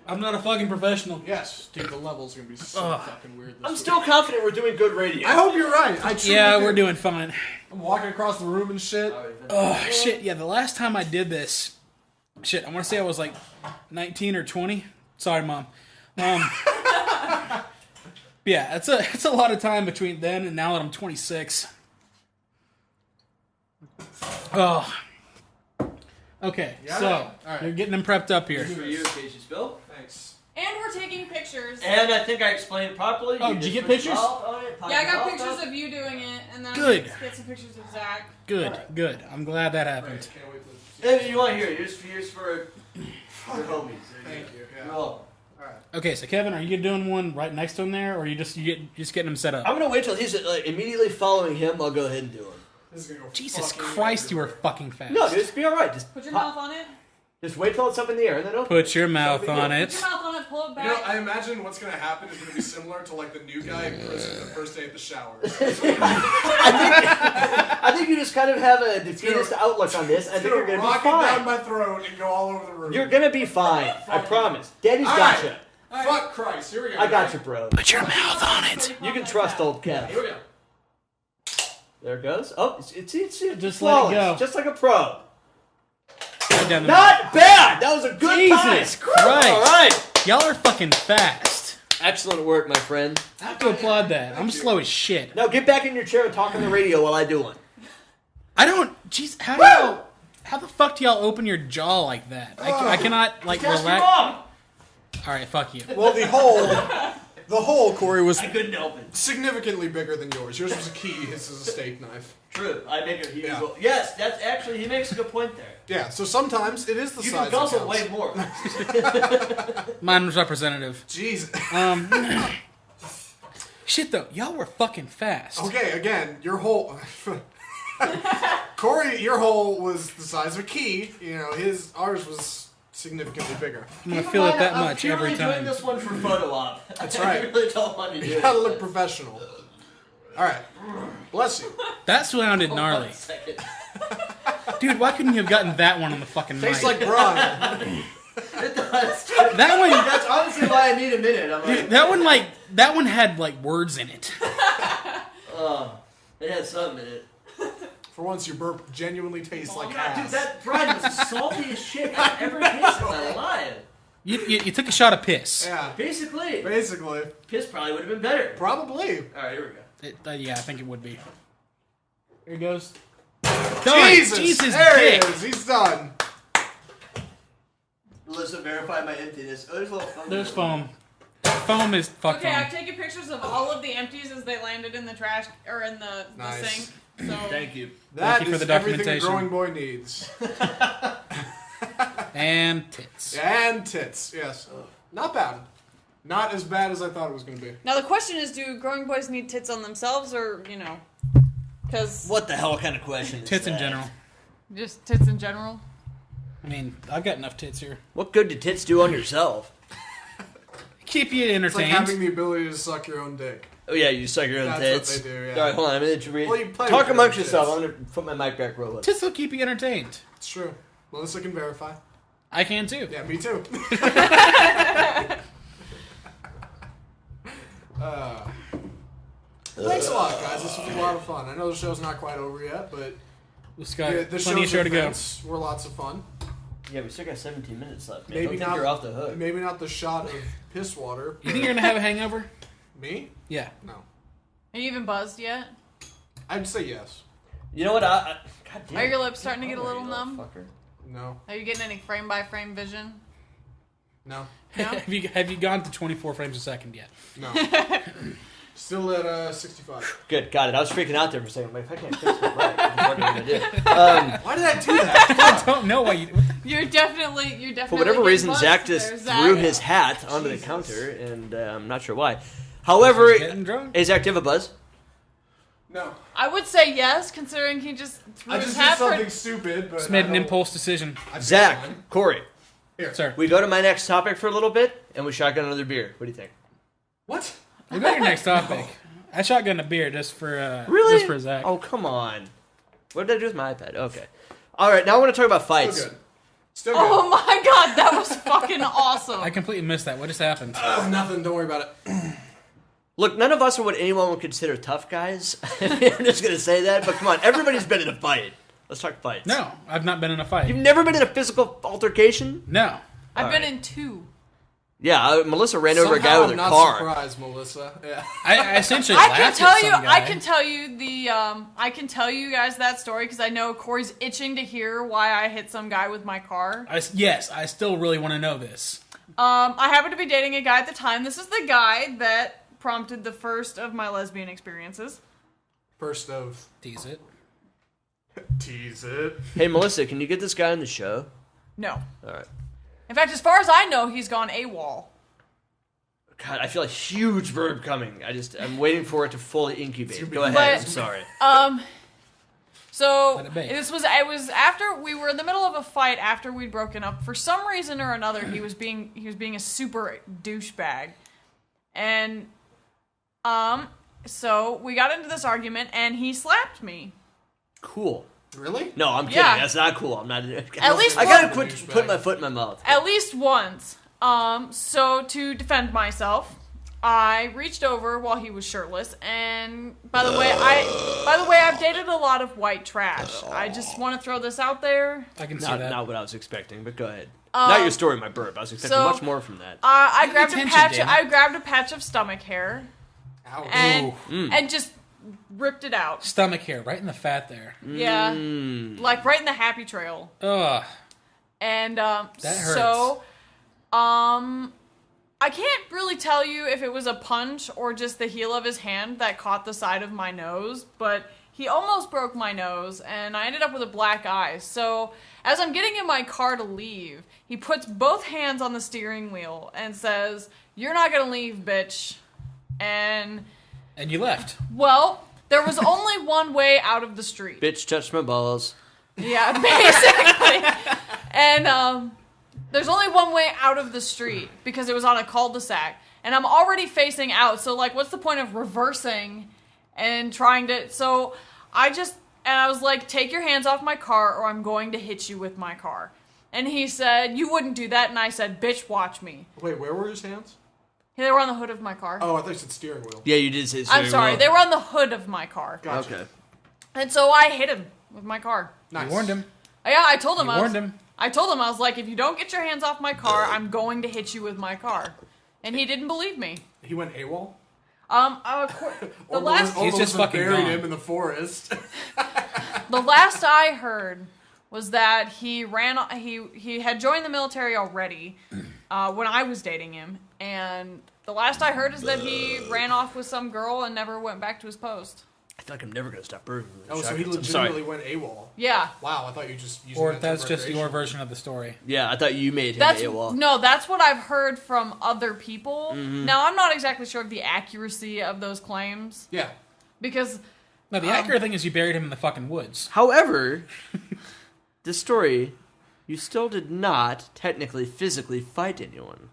I'm not a fucking professional. Yes, dude, the level's gonna be so fucking weird this I'm week. still confident we're doing good radio. I hope you're right. Yeah, we're doing fine. I'm walking across the room and shit. Oh, shit, yeah, the last time I did this, I want to say I was like 19 or 20. Sorry, Mom. Yeah, it's a lot of time between then and now that I'm 26. Oh. Okay, Yeah, so, all right. you're getting them prepped up here. For you, in case you spill. Thanks. And we're taking pictures. And I think I explained it properly. Oh, did you get pictures? Yeah, I got pictures of you doing it, and then Good. I'm get some pictures of Zach. Good. I'm glad that happened. Can't wait to If you want to hear it, here's for your homies. Thank you. Yeah. You're welcome. Okay, so Kevin, are you doing one right next to him there, or are you just getting him set up? I'm going to wait till he's immediately following him. I'll go ahead and do him. This is gonna go Jesus fucking Christ, you everywhere. were fucking fast. No, just be all right. Just Put your mouth on it. Just wait till it's up in the air and then open. Put your mouth on Put it. your mouth on it. Pull it You back. know, I imagine what's gonna happen is gonna be similar to like the new guy in prison the first day at the shower. I think you just kind of have a defeatist outlook on this. I think you're going to be rock it down fine. my throat and go all over the room. You're going to be fine. I promise. Daddy's All got right. you. Fuck Christ, here we go. I got you, bro. Put your mouth on it. You can trust old Kev. Here we go. There it goes. Oh, it's Just flawless, let it go. just like a pro. Right down the Not bad. That was a good Jesus time. Christ. All right. Y'all are fucking fast. Excellent work, my friend. I have to applaud that. I'm slow as shit. Now get back in your chair and talk on the radio while I do one. I don't. Jeez, how the fuck do y'all open your jaw like that? I cannot like Ask your relax. mom. All right, fuck you. Well, the hole, Corey, was I couldn't open. significantly bigger than yours. Yours was a key. His is a steak knife. True. I make it. Yeah. Yes, that's actually. He makes a good point there. Yeah, so sometimes it is the You size can that guzzle counts. way more. Mine was representative. Jesus. Shit though, y'all were fucking fast. Okay, again, your hole... Corey, your hole was the size of a key. You know, ours was significantly bigger. I'm gonna feel it that I'm much purely every doing time. this one for photo op. That's I right. really don't want to do You it. gotta look professional. Alright. Bless you. That sounded gnarly. 1 second. Dude, why couldn't you have gotten that one on the fucking mic? Tastes like brine. It does. that one. That's honestly why I need a minute. I'm like, That one had like words in it. it has something in it. For once, your burp genuinely tastes like Dude, ass. that brine was the saltiest shit I've ever tasted in my life. You took a shot of piss. Yeah. Basically. Basically. Piss probably would have been better. Probably. Alright, here we go. Yeah, I think it would be. Here it goes. Done. Jesus! There dick. he is. He's done. Melissa, verify my emptiness. Oh, there's a little foam. There's foam. Foam is fuck Okay, foam. I've taken pictures of all of the empties as they landed in the trash or in the Nice. sink. So Thank you. That you for is the everything a documentation. growing boy needs. And tits. And tits, yes. Not bad. Not as bad as I thought it was going to be. now the question is, do growing boys need tits on themselves, or because What the hell kind of question is Tits in that? general. just tits in general? I mean, I've got enough tits here. What good do tits do on yourself? Keep you It's like entertained. having the ability to suck your own dick. Oh yeah, you suck your own That's tits. what they do, yeah. Alright, hold on. I'm gonna read. Well, you play Talk with your amongst own yourself. tits. I'm gonna put my mic back real low. Tits will keep you entertained. It's true. Melissa can verify. I can too. Yeah, me too. Thanks a lot, guys. This was a lot of fun. I know the show's not quite over yet, but We've got the plenty of show's show to go. events were lots of fun. Yeah, we still got 17 minutes left. Man. Maybe Don't think not. you're off the hook. Maybe not the shot of piss water. You think you're gonna have a hangover? Me? Yeah. No. Are you even buzzed yet? I'd say yes. You know what? God damn. Are your lips starting to get a little You numb? fucker. No. Are you getting any frame by frame vision? No. No? have you gone to 24 frames a second yet? No. Still at 65. Good, got it. I was freaking out there for a second. I'm like, if I can't fix my mic, what am I gonna do? Why did I do that? I don't know why you. You're definitely For whatever getting reason, buzzed Zach just there, Zach. threw his hat onto the Jesus. counter, and I'm not sure why. However, Getting drunk? hey Zach, do you have a buzz? No. I would say yes, considering he just threw I his just did hat something for... stupid, but Just made I an don't- impulse decision. I feel Zach, fine. Corey, Here. Sir, we go to my next topic for a little bit, and we shotgun another beer. What do you think? What? we'll go to your next topic. I shotgun a beer just for Really? just for Zach. Oh, come on. What did I do with my iPad? Okay. All right, now I want to talk about fights. Still good. Still good. Oh my god, that was fucking awesome. I completely missed that. What just happened? Nothing. Don't worry about it. Look, none of us are what anyone would consider tough guys. I'm just going to say that, but come on, everybody's been in a fight. Let's talk fights. No, I've not been in a fight. You've never been in a physical altercation? No. I've been Alright. in 2. Yeah, Melissa ran over a guy Somehow with I'm a not car. surprised, Melissa. Yeah. I essentially I laughed can at tell some you. guy. I can tell you the. I can tell you guys that story because I know Corey's itching to hear why I hit some guy with my car. Yes, I still really want to know this. I happened to be dating a guy at the time. This is the guy that prompted the first of my lesbian experiences. First of Tease it. tease it. Hey, Melissa, can you get this guy on the show? No. All right. In fact, as far as I know, he's gone AWOL. God, I feel a huge verb coming. I'm waiting for it to fully incubate. Go ahead. But- I'm sorry. So Let it be. it was after we were in the middle of a fight after we'd broken up. For some reason or another, he was being a super douchebag, and so we got into this argument, and he slapped me. Cool. Really? No, I'm kidding. Yeah. That's not cool. I'm not. At least I gotta one- quit putting my foot in my mouth. At least once. So to defend myself, I reached over while he was shirtless, and by the way, I've dated a lot of white trash. I just want to throw this out there. I can see Not, that. not what I was expecting, but go ahead. Not your story, my burp. I was expecting so- much more from that. I Pay grabbed a attention, patch. damn it. I grabbed a patch of stomach hair Ouch. and just ripped it out. Stomach hair, right in the fat there. Yeah, like right in the happy trail. Ugh. And hurts. so I can't really tell you if it was a punch or just the heel of his hand that caught the side of my nose, but he almost broke my nose, and I ended up with a black eye. So as I'm getting in my car to leave, he puts both hands on the steering wheel and says, "You're not gonna leave, bitch." And And you left. well, there was only one way out of the street. Bitch touched my balls. Yeah, basically. And there's only one way out of the street because it was on a cul-de-sac. And I'm already facing out, so like what's the point of reversing and trying to... So I was like, take your hands off my car or I'm going to hit you with my car. And he said, you wouldn't do that. And I said, bitch, watch me. Wait, where were his hands? They were on the hood of my car. Oh, I thought you said steering wheel. Yeah, you did say. I'm sorry, they were on the hood of my car. Gotcha. Okay. And so I hit him with my car. Nice. You warned him. Yeah, I told him. You warned him. I told him, I was like, if you don't get your hands off my car, I'm going to hit you with my car. And he didn't believe me. He went AWOL? The last He's just fucking buried gone. him in the forest. the last I heard was that he had joined the military already when I was dating him, and the last I heard is that he ran off with some girl and never went back to his post. I feel like I'm never gonna stop burping. Oh, so he I'm sorry. legitimately went AWOL. Yeah. Wow, I thought you just used Or that that's term just your recreational. version of the story. Yeah, I thought you made him That's AWOL. no, that's what I've heard from other people. Now I'm not exactly sure of the accuracy of those claims Yeah. because No, the accurate thing is you buried him in the fucking woods. However, this story, you still did not technically physically fight anyone.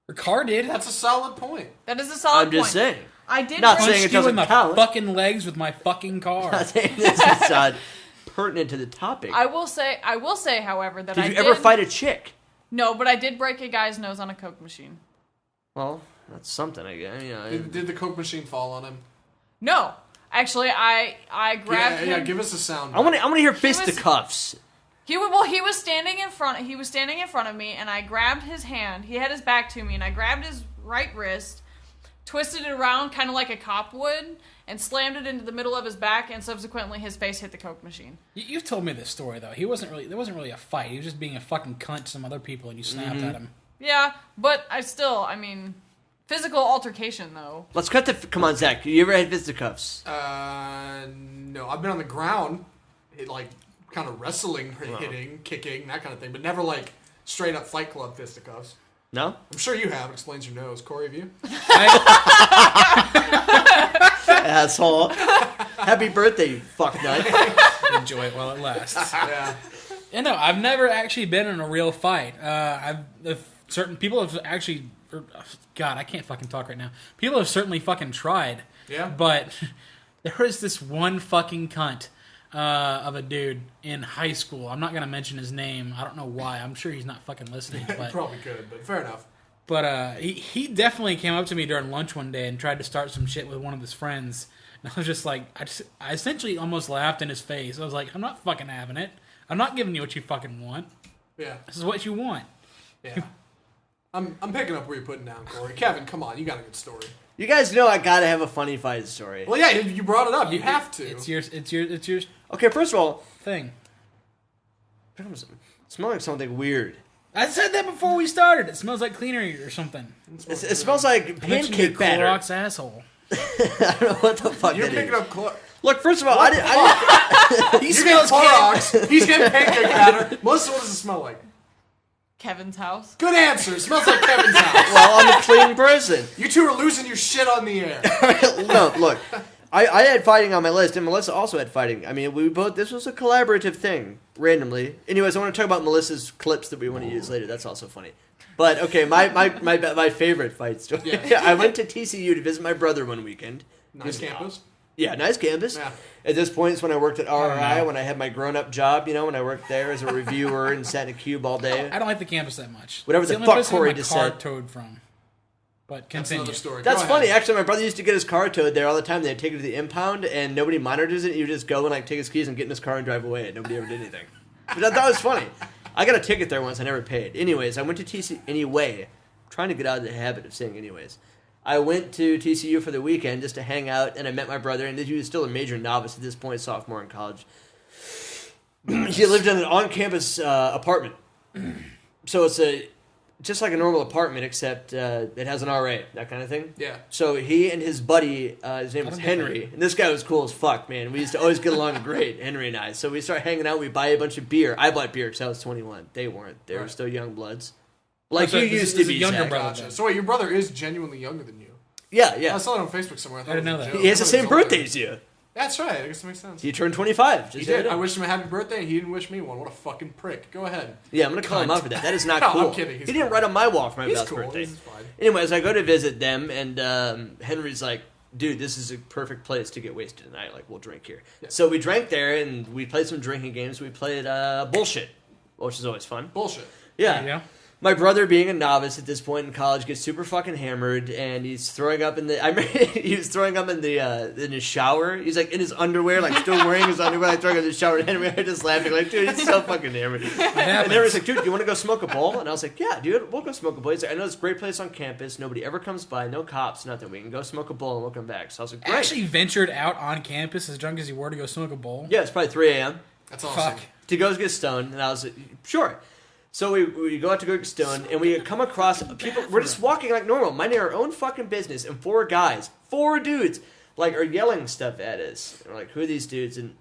Your car did. That's a solid point. that is a solid I'm just point. saying. I did Not bring- saying it Punched you in doesn't the count. fucking legs with my fucking car. Not saying this is pertinent to the topic. I will say, however, that Did you ever fight a chick? No, but I did break a guy's nose on a Coke machine. Well, that's something. I guess. You know, Did the Coke machine fall on him? No, actually, I grabbed him. Yeah, give us a sound. I want to hear was- fisticuffs. He was standing in front. He was standing in front of me, and I grabbed his hand. He had his back to me, and I grabbed his right wrist, twisted it around, kind of like a cop would, and slammed it into the middle of his back. And subsequently, his face hit the Coke machine. You've told me this story though. There wasn't really a fight. He was just being a fucking cunt to some other people, and you snapped at him. Yeah, but I mean, physical altercation though. Let's cut the. Come on, Zach. You ever had fisticuffs? No, I've been on the ground, like kind of wrestling, hitting, kicking, that kind of thing, but never like straight up Fight Club fisticuffs. No. I'm sure you have. Explains your nose. Corey, have you? I, asshole. Happy birthday, you fucknut. Enjoy it while it lasts. Yeah. Yeah, no, I've never actually been in a real fight. Certain people have actually... God, I can't fucking talk right now. People have certainly fucking tried. Yeah. But there was this one fucking cunt of a dude in high school. I'm not going to mention his name. I don't know why. I'm sure he's not fucking listening. But, Probably could, but fair enough. But he definitely came up to me during lunch one day and tried to start some shit with one of his friends. And I was just like... I essentially almost laughed in his face. I was like, I'm not fucking having it. I'm not giving you what you fucking want. Yeah. This is what you want. Yeah. I'm picking up where you're putting down, Corey. Kevin, come on, you got a good story. You guys know I gotta have a funny fight story. Well, yeah, you brought it up. You have to. It's your Okay, first of all, thing. it smells like something weird. I said that before we started. It smells like cleanery or something. It smells like I mentioned your pancake batter. Clorox asshole. I don't know what the fuck You're that picking is. up Clorox. Look, first of all, I didn't. He You smells get Clorox. He's getting pancake batter. Melissa, what does it smell like? Kevin's house. Good answer. It smells like Kevin's house. Well, I'm a clean person. You two are losing your shit on the air. No, look. I had fighting on my list, and Melissa also had fighting. I mean, this was a collaborative thing, randomly. Anyways, I want to talk about Melissa's clips that we want to use later. That's also funny. But, okay, my favorite fight story. Yeah. I went to TCU to visit my brother one weekend. Nice campus. Yeah, nice campus. Yeah. At this point, it's when I worked at RRI, when I had my grown-up job, when I worked there as a reviewer and sat in a cube all day. I don't like the campus that much. Whatever It's the only fuck place I had Corey my just car said. towed from. But That's continue. another story. That's Go funny. ahead. Actually, my brother used to get his car towed there all the time. They'd take it to the impound, and nobody monitors it. He would just go and take his keys and get in his car and drive away, and nobody ever did anything. But I thought it was funny. I got a ticket there once. I never paid. Anyways, I went to TCU anyway. I'm trying to get out of the habit of saying anyways. I went to TCU for the weekend just to hang out, and I met my brother, and he was still a major novice at this point, sophomore in college. He lived in an on-campus apartment. So it's just like a normal apartment, except it has an RA, that kind of thing. Yeah. So he and his buddy, his name was Henry, and this guy was cool as fuck, man. We used to always get along great, Henry and I. So we start hanging out, we buy a bunch of beer. I bought beer because I was 21. They weren't. They were still young bloods. Like So you this used is to a be, younger Zach. brother. Gotcha. So wait, your brother is genuinely younger than you. Yeah. I saw it on Facebook somewhere. I didn't know that. He has the same birthday as you. That's right. I guess that makes sense. He turned 25. He Just did. the other I day. wished him a happy birthday, and he didn't wish me one. What a fucking prick. Go ahead. Yeah, I'm going to call him out for that. That is not No, cool. I'm kidding. He's He didn't cool. write on my wall for my He's best cool. birthday. This is fine. Anyways, I go to visit them, and Henry's like, dude, this is a perfect place to get wasted tonight. Like, we'll drink here. Yeah. So we drank there, and we played some drinking games. We played bullshit, which is always fun. Bullshit. Yeah. Yeah. My brother, being a novice at this point in college, gets super fucking hammered, and he's throwing up in the. I remember he was throwing up in his shower. He's like in his underwear, like still wearing his underwear, like throwing up in the shower. And Henry and I just laughing, like, dude, he's so fucking hammered. And Henry's like, dude, you want to go smoke a bowl? And I was like, yeah, dude, we'll go smoke a bowl. He's like, I know this great place on campus. Nobody ever comes by, no cops, nothing. We can go smoke a bowl and we'll come back. So I was like, great. Actually ventured out on campus as drunk as you were to go smoke a bowl. Yeah, it's probably 3 a.m. That's awesome. Fuck. to go get stoned, and I was like, sure. So we go out to go get stoned, and we come across people. We're just walking like normal, minding our own fucking business, and four dudes, like, are yelling stuff at us. And we're like, who are these dudes? And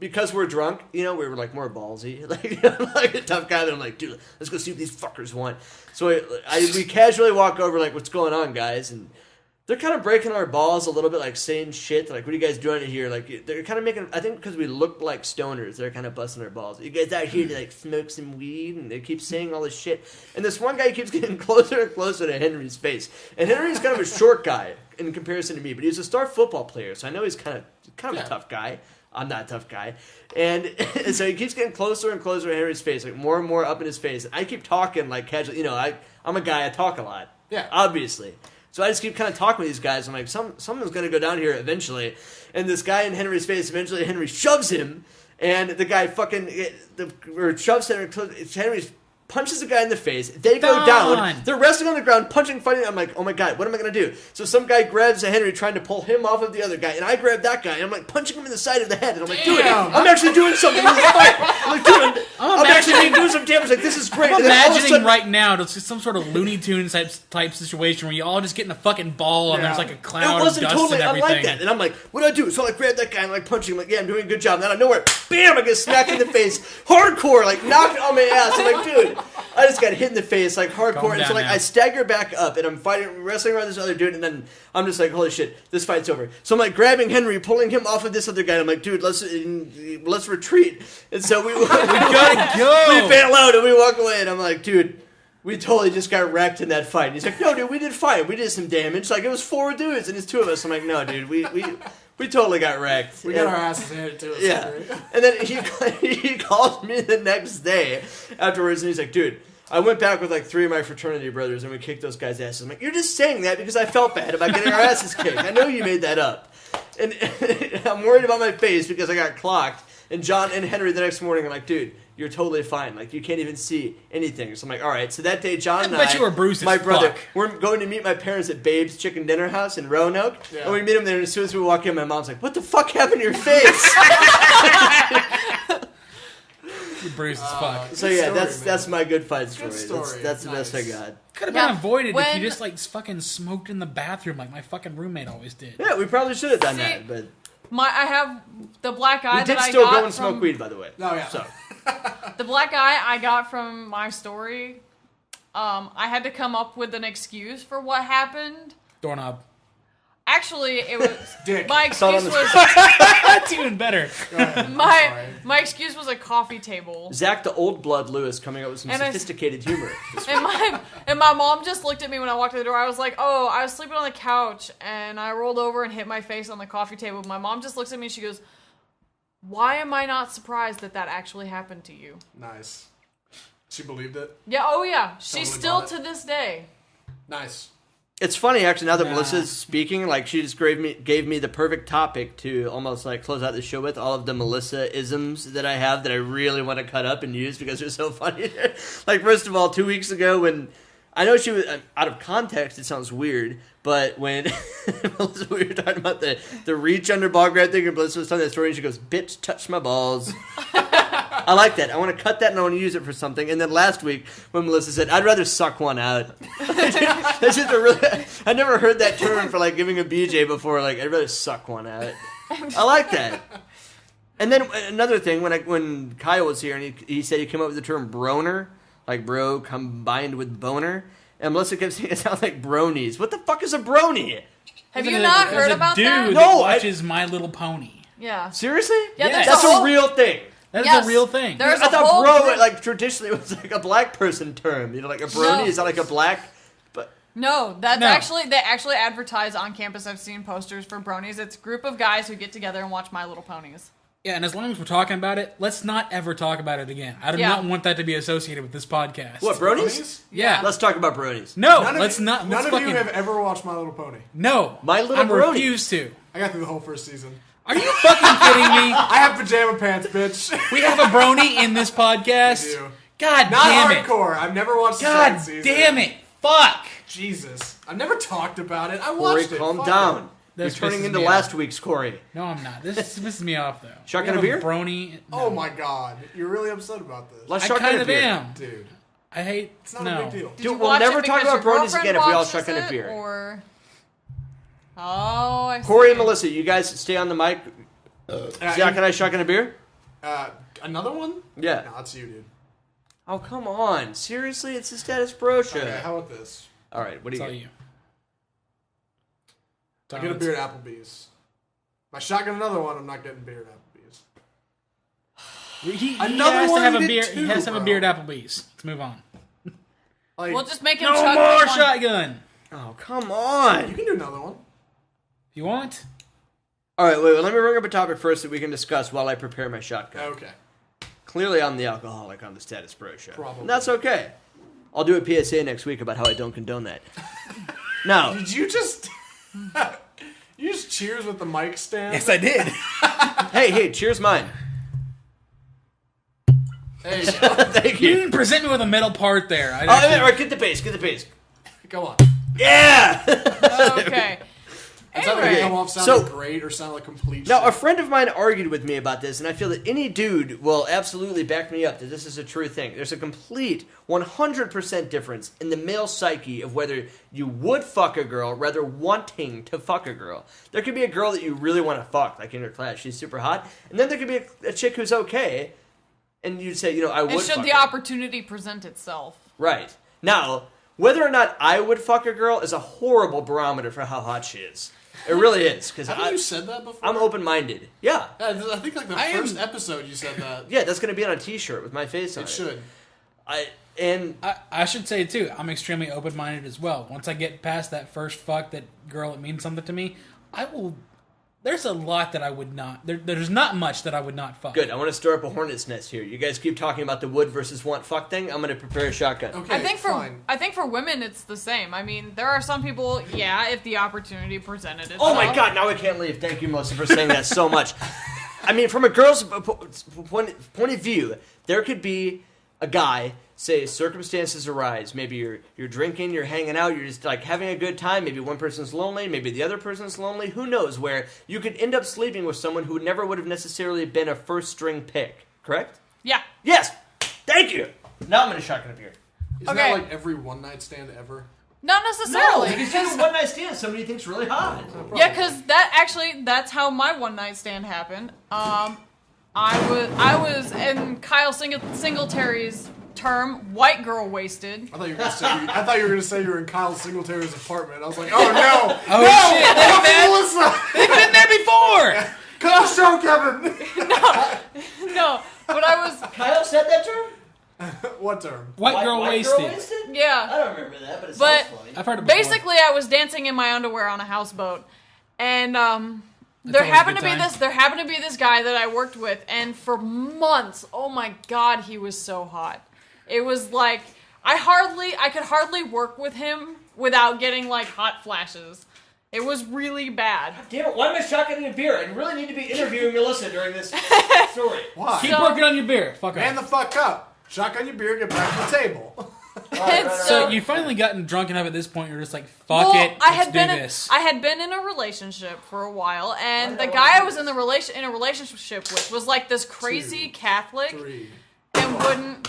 because we're drunk, we were like more ballsy, like a tough guy. That I'm like, dude, let's go see what these fuckers want. So we casually walk over, like, what's going on, guys? And they're kind of breaking our balls a little bit, like saying shit. Like, what are you guys doing here? Like, they're kind of making, I think because we look like stoners, they're kind of busting our balls. You guys out here to, like, smoke some weed? And they keep saying all this shit. And this one guy keeps getting closer and closer to Henry's face. And Henry's kind of a short guy in comparison to me, but he's a star football player, so I know he's kind of a tough guy. I'm not a tough guy. And so he keeps getting closer and closer to Henry's face, like more and more up in his face. And I keep talking, like, casually. I'm a guy, I talk a lot. Yeah. Obviously. So I just keep kind of talking with these guys. I'm like, someone's going to go down here eventually. And this guy in Henry's face, eventually Henry shoves him. And the guy shoves Henry punches the guy in the face. They go down. They're resting on the ground, punching, fighting. I'm like, oh my God, what am I going to do? So some guy grabs Henry trying to pull him off of the other guy. And I grab that guy. And I'm like punching him in the side of the head. And I'm like, dude, I'm actually doing something in this fight. I'm like, dude, I'm actually doing some damage. Like, this is great. I'm And then all of a imagining sudden- right now it's just some sort of Looney Tunes type situation where you all just get in a fucking ball and there's like a cloud It wasn't of dust totally and everything. unlike that. And I'm like, what do I do? So I grab that guy and like punch him. Like, yeah, I'm doing a good job. And then out of nowhere, bam, I get smacked in the face. Hardcore, like knocked on my ass. I'm like, dude. I just got hit in the face like hardcore. Calm And so down like now. I stagger back up and I'm wrestling around this other dude, and then I'm just like, holy shit, this fight's over. So I'm like grabbing Henry, pulling him off of this other guy. And I'm like, dude, let's retreat. And so we gotta go. We bail out and we walk away. And I'm like, dude, we totally just got wrecked in that fight. And he's like, no, dude, we did fine. We did some damage. Like it was 4 dudes and it's 2 of us. I'm like, no, dude, we totally got wrecked. We got our asses handed to us. Yeah. And then he called me the next day afterwards, and he's like, dude, I went back with like 3 of my fraternity brothers, and we kicked those guys' asses. I'm like, you're just saying that because I felt bad about getting our asses kicked. I know you made that up. And I'm worried about my face because I got clocked. And John and Henry the next morning, I'm like, dude, you're totally fine. Like, you can't even see anything. So I'm like, all right. So that day, John and I, bet you were bruised as my brother, fuck. we're going to meet my parents at Babe's Chicken Dinner House in Roanoke. Yeah. And we meet them there, and as soon as we walk in, my mom's like, what the fuck happened to your face? You're bruised as fuck. So Good yeah, story, that's man. my good fight story. Good story. That's the best I Nice. got. Could have Yeah, been avoided if when- you just like fucking smoked in the bathroom like my fucking roommate always did. Yeah, we probably should have done See, that, but I have the black eye we did that still I go got and smoke from weed, by the way. Oh, yeah. So the black eye I got from my story. I had to come up with an excuse for what happened. Doorknob. Actually, it was Dick. my Saw it on excuse the was That's even better. Go ahead. I'm my sorry. my excuse was a coffee table. Zach, the old blood Lewis, coming up with some And I- sophisticated humor. And my mom just looked at me when I walked through the door. I was like, oh, I was sleeping on the couch and I rolled over and hit my face on the coffee table. My mom just looks at me and she goes, why am I not surprised that actually happened to you? Nice. She believed it. Yeah, oh yeah. She Totally still bought it. to this day. Nice. It's funny, actually, now that Nah. Melissa's speaking, like, she just gave me the perfect topic to almost, like, close out the show with. All of the Melissa-isms that I have that I really want to cut up and use because they're so funny. Like, first of all, 2 weeks ago when... I know she was... out of context, it sounds weird, but when Melissa, we were talking about the reach under ball grab thing, and Melissa was telling that story, and she goes, bitch, touch my balls. I like that. I want to cut that and I want to use it for something. And then last week, when Melissa said, I'd rather suck one out. That's just a really... I never heard that term for, like, giving a BJ before. Like, I'd rather suck one out. I like that. And then another thing, when Kyle was here, and he said he came up with the term broner, like bro combined with boner. And Melissa kept saying it sounds like bronies. What the fuck is a brony? Have There's you a- not there's heard a about dude that? No, that I- watches My Little Pony. Yeah. Seriously? Yeah, Yes. there's That's a whole, a real thing. That's Yes. a real thing. There's I a thought whole bro, group- like, traditionally was like a black person term. You know, like a brony, No. is that like a black... But No, that's No. actually they actually advertise on campus. I've seen posters for bronies. It's a group of guys who get together and watch My Little Ponies. Yeah, and as long as we're talking about it, let's not ever talk about it again. I do Yeah. not want that to be associated with this podcast. what, bronies? Yeah. Let's talk about bronies. No, None of let's you, not. None Let's of fucking, you have ever watched My Little Pony. No. My Little I Brony. refuse to. I got through the whole first season. Are you fucking kidding me? I have pajama pants, bitch. We have a brony in this podcast? We do. God Not damn it. hardcore. I've never watched the God second season. damn it. Fuck. Jesus. I've never talked about it. I Corey, watched it. calm Fuck down. it. You're This turning pisses into me last off. week's Corey. No, I'm not. This pisses me off, though. Shotgun We a have beer? Brony. Oh No. my god. You're really upset about this. Let's I shotgun kind a of beer. am. Dude. I hate. It's not no. a big deal. Did Dude, you we'll watch never it talk because about your bronies again if we all girlfriend shotgun a watches beer. it, Or I see. Corey and Melissa, you guys stay on the mic. Uh, Zach and I shotgun a beer? Another one? Yeah. No, that's you, dude. Oh, come on. Seriously? It's the Status Bro show. Okay, how about this? All right, what do It's you all get? you. I get a beer at Applebee's. If I shotgun another one, I'm not getting beer at Applebee's. He Another has to one have a did beer. too, He has to have a bro. beer at Applebee's. Let's move on. Like, We'll just make him No chug more one. shotgun. Oh, come you on. can do another one. You want? All right, wait, let me bring up a topic first that we can discuss while I prepare my shotgun. Okay. Clearly, I'm the alcoholic on the Status Bro show. Probably. And that's okay. I'll do a PSA next week about how I don't condone that. Now, Did you just... you just cheers with the mic stand? Yes, I did. hey, cheers mine. There you go. Thank You you. didn't present me with a middle part there. Oh, all right, get the pace. Go on. Yeah! Okay. It's either Anyway, come off sounding So- great or sound like complete Now, a shit. friend of mine argued with me about this, and I feel that any dude will absolutely back me up that this is a true thing. There's a complete 100% difference in the male psyche of whether you would fuck a girl rather wanting to fuck a girl. There could be a girl that you really want to fuck, like in your class. She's super hot. And then there could be a chick who's okay, and you'd say, I would And should fuck the her. opportunity present itself. Right. Now, whether or not I would fuck a girl is a horrible barometer for how hot she is. It really is. Because Haven't you said that before? I'm open-minded. Yeah. Yeah, I think like the first episode you said that. Yeah, that's going to be on a t-shirt with my face on it. It should. I should say too, I'm extremely open-minded as well. Once I get past that first fuck, that girl that means something to me, I will. There's a lot that I would not. There's not much that I would not fuck. Good. I want to stir up a hornet's nest here. You guys keep talking about the would versus want fuck thing. I'm going to prepare a shotgun. Okay, I think for women it's the same. I mean, there are some people, if the opportunity presented itself. Oh my god, now I can't leave. Thank you, Melissa, for saying that so much. I mean, from a girl's point of view, there could be a guy, say circumstances arise. Maybe you're drinking, you're hanging out, you're just like having a good time. Maybe one person's lonely, maybe the other person's lonely. Who knows? Where you could end up sleeping with someone who never would have necessarily been a first string pick. Correct? Yeah. Yes. Thank you. Now I'm going to shotgun a beer. Isn't Okay. that like every one night stand ever? Not necessarily. No, because you one night stand somebody you think's really hot. Yeah, because that's how my one night stand happened. I was in Kyle Singletary's term, white girl wasted. I thought you were gonna say you were in Kyle Singletary's apartment. I was like, oh no, Oh no, shit! Melissa, They've been there before. cut the show, Kevin. No, but I was Kyle said that term? What term? White girl wasted. I yeah. don't remember that, but it But- sounds funny. I've heard it before. Basically, I was dancing in my underwear on a houseboat, and there always a happened to good be time. this guy that I worked with, and for months, oh my god, he was so hot. It was like I could hardly work with him without getting like hot flashes. It was really bad. Damn it, why am I shotgunning a beer? I really need to be interviewing Melissa during this story. Why? Keep working on your beer. Fuck Man the off. fuck up. Shotgun your beer, get back to the table. So you finally gotten drunk enough at this point. You're just like, fuck Well, it. Let's do this. I had been in a relationship for a while, and the guy I was in a relationship with was like this crazy Catholic, 3, and wouldn't.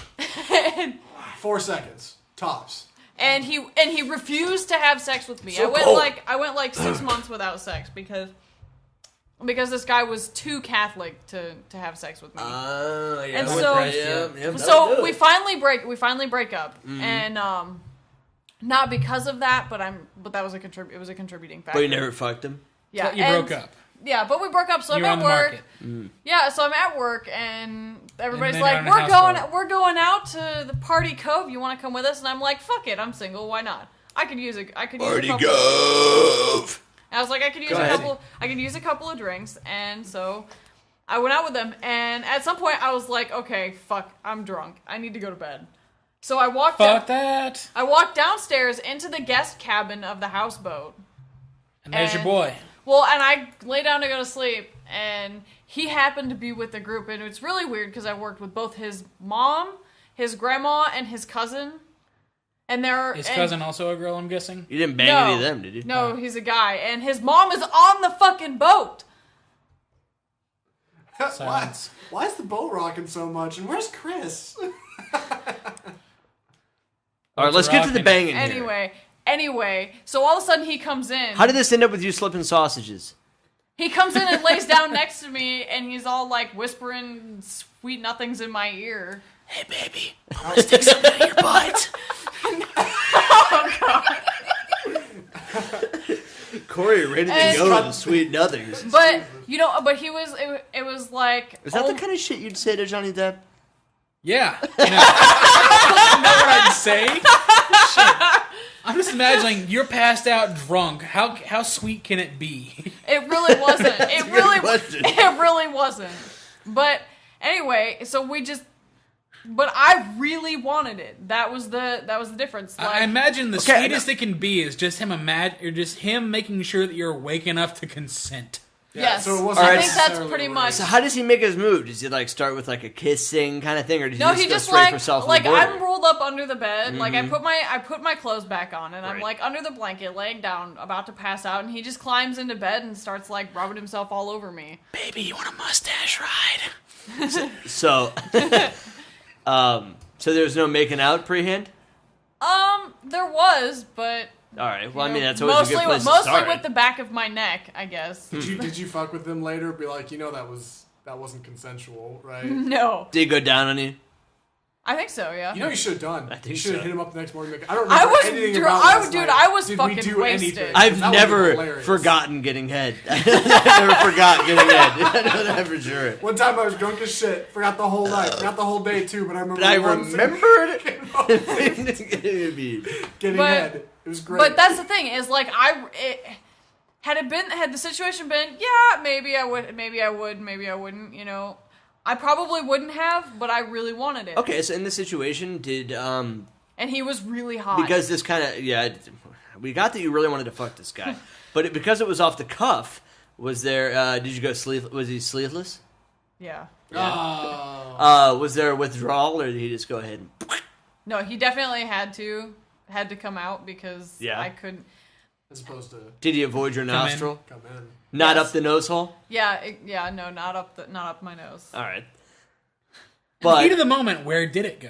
4 seconds tops. And he refused to have sex with me. So I went cold. like 6 months without sex because this guy was too Catholic to have sex with me. Yeah. And with so- Christ, yeah, So we finally break up, and not because of that, but that was it was a contributing factor. But you never fucked him? Yeah, You and- broke up. Yeah, but we broke up, so You're I'm on at the work. market. Yeah, so I'm at work, and everybody's then like, you're on a houseboat. we're going out to the Party Cove. You want to come with us?" And I'm like, "Fuck it, I'm single. Why not? I could use a couple." Cove! I was like, I could use a couple of drinks, and so I went out with them. And at some point, I was like, "Okay, fuck, I'm drunk. I need to go to bed." So I walked. Fuck that. I walked downstairs into the guest cabin of the houseboat. And there's your And- boy. Well, and I lay down to go to sleep, and he happened to be with the group, and it's really weird because I worked with both his mom, his grandma, and his cousin. And His cousin also a girl, I'm guessing? You didn't bang No. any of them, did you? No, he's a guy, and his mom is on the fucking boat. Silence. Why is the boat rocking so much? And where's Chris? All right, let's get to the rocking? banging here. Anyway, so all of a sudden he comes in. How did this end up with you slipping sausages? He comes in and lays down next to me, and he's all like whispering sweet nothings in my ear. Hey, baby, I want to stick something in your butt. Corey ready to And- go to the sweet nothings. But he was. It was like. Is that the kind of shit you'd say to Johnny Depp? Yeah. You know what I'd say? Shit. I'm just imagining you're passed out drunk. How sweet can it be? It really wasn't. It really. question. It really wasn't. But anyway, so we just. But I really wanted it. That was the difference. Like, I imagine the Okay, sweetest it can be is just him making sure that you're awake enough to consent. yes. So it wasn't I think that's necessarily pretty rape. much. So how does he make his move? Does he like start with like a kissing kind of thing, or does No, he he go just straight for self? like I'm rolled up under the bed. Like Mm-hmm. I put my clothes back on, and I'm Right. like under the blanket, laying down, about to pass out, and he just climbs into bed and starts like rubbing himself all over me. Baby, you want a mustache ride? So, so there's no making out prehand. There was, but All right. Well, I you mean know, that's always a good place to mostly start. with the back of my neck, I guess. Did you fuck with them later? Be like, that was that wasn't consensual, right? No. Did he go down on you? I think so, yeah. You know what you should have done? I think You should have so. hit him up the next morning. I don't I remember was anything dr- about I- last dude, night. I was Did fucking we do wasted. anything? I've That would've been never hilarious. forgotten getting head. I've never forgot getting head. I know that for sure. One time I was drunk as shit. Forgot the whole night. Forgot the whole day too. But I remember. But I one thing remembered getting But- head. It was great. But that's the thing is like had the situation been yeah maybe I would maybe I wouldn't, you know, I probably wouldn't have, but I really wanted it. Okay, so in this situation, did And he was really hot. because this kind of we got that you really wanted to fuck this guy, but because it was off the cuff, was there? Did you go sleeve? Was he sleeveless? yeah. Was there a withdrawal, or did he just go ahead and? No, he definitely had to come out because Yeah. I couldn't. as opposed to Did he avoid your Come in. nostril? come in. Not Yes. up the nose hole. Yeah, no, not up my nose. All right. In the heat But of the moment, where did it go?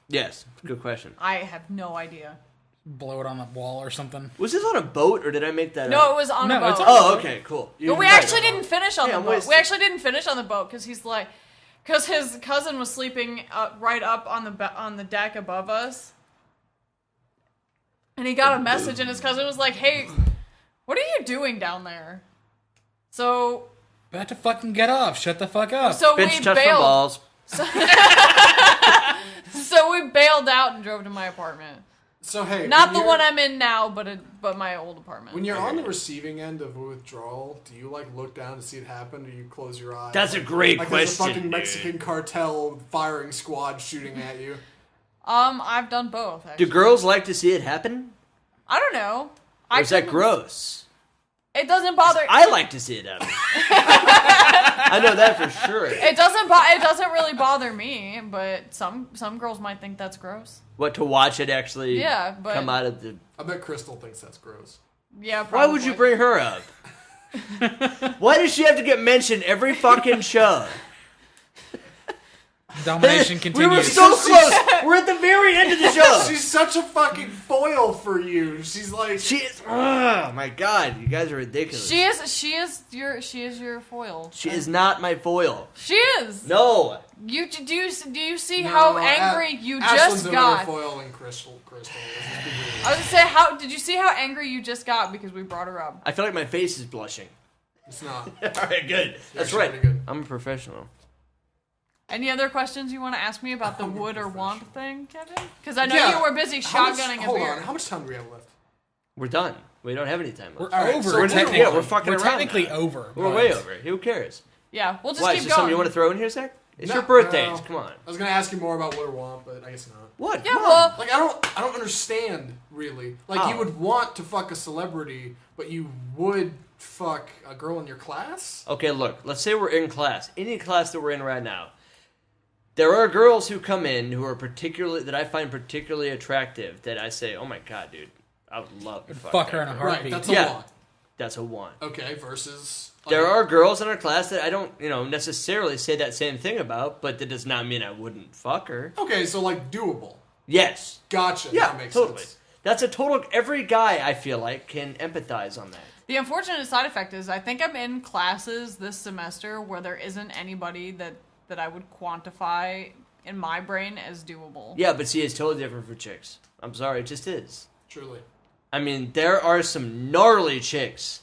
yes, good question. I have no idea. Blow it on the wall or something? Was this on a boat, or did I make that No, up? it was on No, a boat. it's on- Oh, okay, cool. But we actually didn't finish on Yeah, the I'm boat. wasted. We actually didn't finish on the boat because because his cousin was sleeping right up on the deck above us, and he got a message, and his cousin was like, "Hey, what are you doing down there?" So About to fucking get off. Shut the fuck up. so Bitch, we touch my bailed. balls. So we bailed out and drove to my apartment. So hey, Not when the you're- one I'm in now, but my old apartment. When you're on the receiving end of a withdrawal, do you like look down to see it happen, or you close your eyes? That's a great like there's a question, fucking dude. Mexican cartel firing squad shooting at you. I've done both. Actually. Do girls like to see it happen? I don't know. Or is that couldn't- gross? It doesn't bother. I like to see it happen. I know that for sure. It doesn't really bother me, but some girls might think that's gross. What, to watch it actually Yeah, but- come out of the... I bet Crystal thinks that's gross. Yeah, probably. Why would you bring her up? Why does she have to get mentioned every fucking show? Domination We continues. were so close. We're at the very end of the show. She's such a fucking foil for you. She's like She is... Oh, my God. You guys are ridiculous. She is your foil. She is not my foil. She is. No. Do you see No, how angry you Ashland's just another got? foil and Crystal. Let's just be real. I was gonna say, how did you see how angry you just got because we brought her up? I feel like my face is blushing. It's not. All right, good. That's actually right. pretty good. I'm a professional. Any other questions you want to ask me about the I'm would or professional. want thing, Kevin? Because I know Yeah. you were busy shotgunning a Hold beer. on. How much time do we have left? We're done. We don't have any time We're left. All right, over. so we're- technically. yeah, we're fucking We're around technically now. over. We're but- way over. Who cares? Yeah, we'll just Why? keep Is there going. something you want to throw in here, Zach? It's No, your birthday. no. Come on. I was gonna ask you more about what or want, but I guess not. What? Yeah, Come on. well, Like I don't understand really. Like How? you would want to fuck a celebrity, but you would fuck a girl in your class? Okay, look. Let's say we're in class. Any class that we're in right now. There are girls who come in who are that I find particularly attractive. That I say, oh my God, dude, I would love to Fuck her in a girl." heartbeat. Right, that's a Yeah. want. That's a one. Okay, versus There are girls in our class that I don't, necessarily say that same thing about, but that does not mean I wouldn't fuck her. Okay, so like doable. Yes. Gotcha. Yeah, that makes totally. sense. That's a total. Every guy I feel like can empathize on that. the unfortunate side effect is I think I'm in classes this semester where there isn't anybody that I would quantify in my brain as doable. Yeah, but see, it's totally different for chicks. I'm sorry, it just is. Truly. I mean, there are some gnarly chicks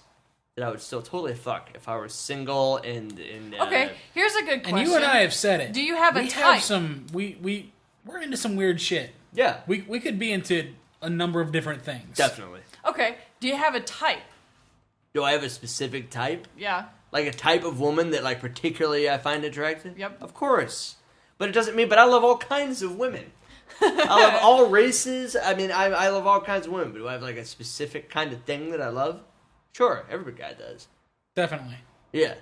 that I would still totally fuck if I were single and Okay, here's a good question. And you and I have said it. Do you have a we type? Have some. We're into some weird shit. yeah, We could be into a number of different things. definitely. Okay, do you have a type? Do I have a specific type? Yeah. Like a type of woman that like particularly I find attractive? Yep. Of course. But it doesn't mean, but I love all kinds of women. I love all races. I mean, I love all kinds of women. But do I have like a specific kind of thing that I love? Sure, every guy does. Definitely. Yeah.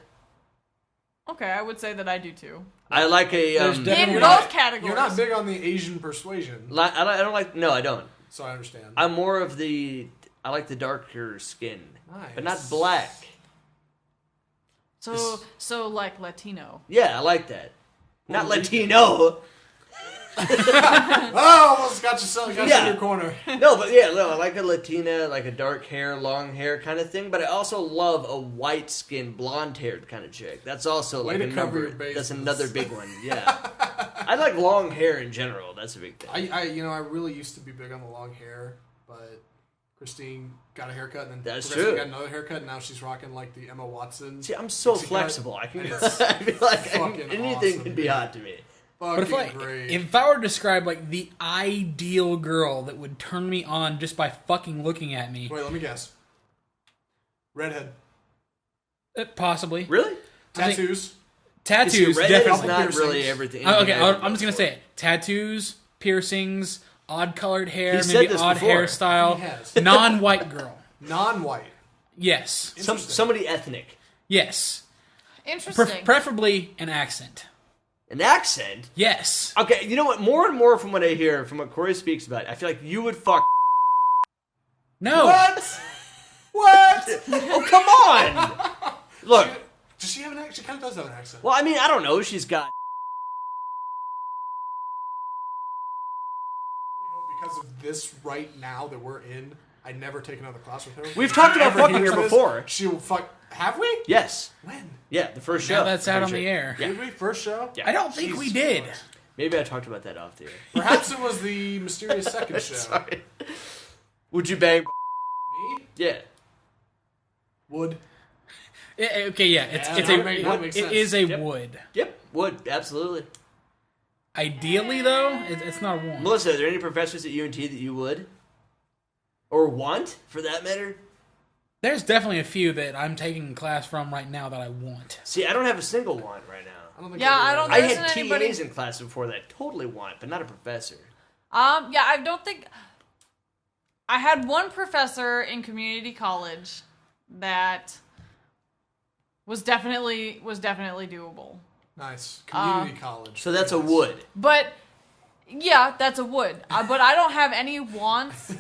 Okay, I would say that I do too. I like a... There's In definitely- both categories. You're not big on the Asian persuasion, I don't like... No, I don't. so I understand. I'm more of the... I like the darker skin. But not Nice. black. So like Latino. Yeah, I like that. Not Puerto Latino. Oh, almost got you in your corner. No, but yeah, no, I like a Latina, like a dark hair, long hair kind of thing. But I also love a white skinned, blonde haired kind of chick. That's also Way like to a cover number. your bases. That's another big one. Yeah, I like long hair in general. That's a big thing. I really used to be big on the long hair, but Christine got a haircut and then That's Christine true. got another haircut. And now she's rocking like the Emma Watson. See, I'm so Dixie cut, flexible. I can. and I it's feel like fucking anything awesome, can be dude. hot to me. But Fucking great. if I were to describe like the ideal girl that would turn me on just by fucking looking at me, Wait, let me guess. Redhead. Possibly Really? I think- Tattoos. tattoos, Redhead is definitely. not Piercings. really everything. Okay, I'm just gonna say it. Tattoos, piercings, odd colored hair, He said maybe this odd before. hairstyle, He has. non-white girl. Non-white. Yes, Somebody ethnic. yes, Interesting. preferably an accent. An accent. Yes. Okay, you know what? More and more from what I hear, from what Corey speaks about, I feel like you would fuck. No. What? What? Oh, come on! Look, Does she have an accent? She kind of does have an accent. well, I mean, I don't know. She's got. Because of this right now that we're in, I never take another class with her. We've talked about Ever fucking hears her this, before. She will fuck. Have we? Yes. When? Yeah, the first show. Now that's out I'm on sure. the air. Yeah. Did we? First show? Yeah. I don't think we Jesus did. Christ. Maybe I talked about that off the air. Perhaps it was the mysterious second show. Sorry. Would you bang? Me? Yeah. Would. Okay, yeah, it's Yeah, it's that a makes it sense. is a Yep. would. Yep. Would absolutely. Ideally, though, it's not a want. Melissa, are there any professors at UNT that you would or want, for that matter? There's definitely a few that I'm taking class from right now that I want. See, I don't have a single one right now. I don't think Yeah, do I that. don't I There had isn't anybody- TAs in class before that I totally want, but not a professor. Yeah, I don't think. I had one professor in community college that was definitely doable. Nice. Community college. So that's a Yes. would. But yeah, that's a would. But I don't have any wants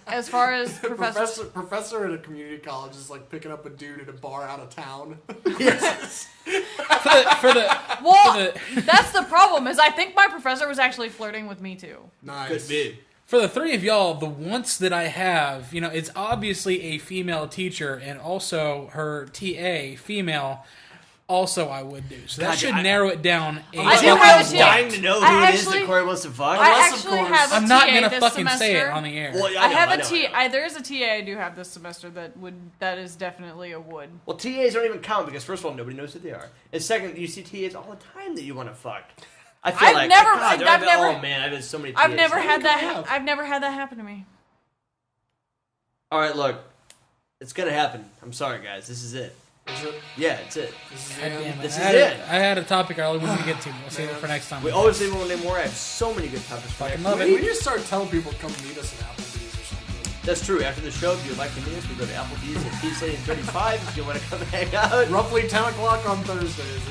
as far as professors. Professor at a community college is like picking up a dude at a bar out of town. Yes. For the Well, that's the problem. Is I think my professor was actually flirting with me too. Nice. Could be. For the three of y'all, the wants that I have, it's obviously a female teacher and also her TA, female, also I would do. So that God, should I- narrow it down. I do Everyone's have a TA. dying to know who I it is that actually- Corey wants to fuck. I Unless, of actually course- have a I'm not TA gonna this fucking semester. say it on the air. Well, I know, have a know, T. I know. There is a TA I do have this semester that is definitely a would. Well, TAs don't even count because first of all, nobody knows who they are, and second, you see TAs all the time that you want to fuck. I feel I've like never- God, I've there never- Oh man, I've had so many. TAs. I've never had that. have? I've never had that happen to me. All right, look, it's gonna happen. I'm sorry, guys. This is it. Is it? Yeah, it's it. This is the God end? damn it. This I is had it. I had a topic I really wanted to get to. We'll save it for next time. We always leave one day more. I have so many good topics for Fucking next love week. it. We just start telling people to come meet us at Applebee's or something. That's true. After the show, if you'd like to meet us, we go to Applebee's at Peasley and 35 if you want to come hang out. Roughly 10 o'clock on Thursdays.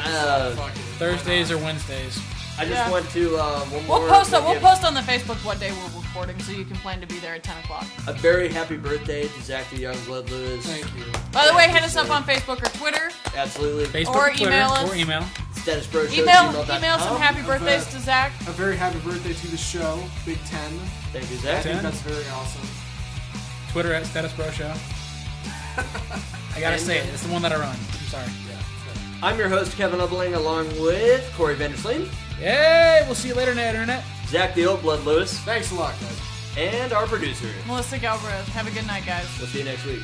Thursdays or Wednesdays. I just Yeah. want to one more. We'll post give on the Facebook what day we're recording, so you can plan to be there at 10 o'clock. a very happy birthday to Zach the Youngblood Lewis. Thank you. By the Thank way, you, hit us up sir. on Facebook or Twitter. Absolutely. Facebook, Or Twitter, email us. or email. Email some happy birthdays to Zach. A very happy birthday to the show, Big 10. Thank you, I Zach. think 10? that's very awesome. Twitter at Status Bro Show. I gotta say it. It's the one that I run. I'm sorry. Yeah. I'm your host, Kevin Ubling, along with Corey Vandersleen, Yay! We'll see you later, Internet. Zach the Old Blood Lewis, Thanks a lot, guys. and our producer. Melissa Galbraith. Have a good night, guys. We'll see you next week.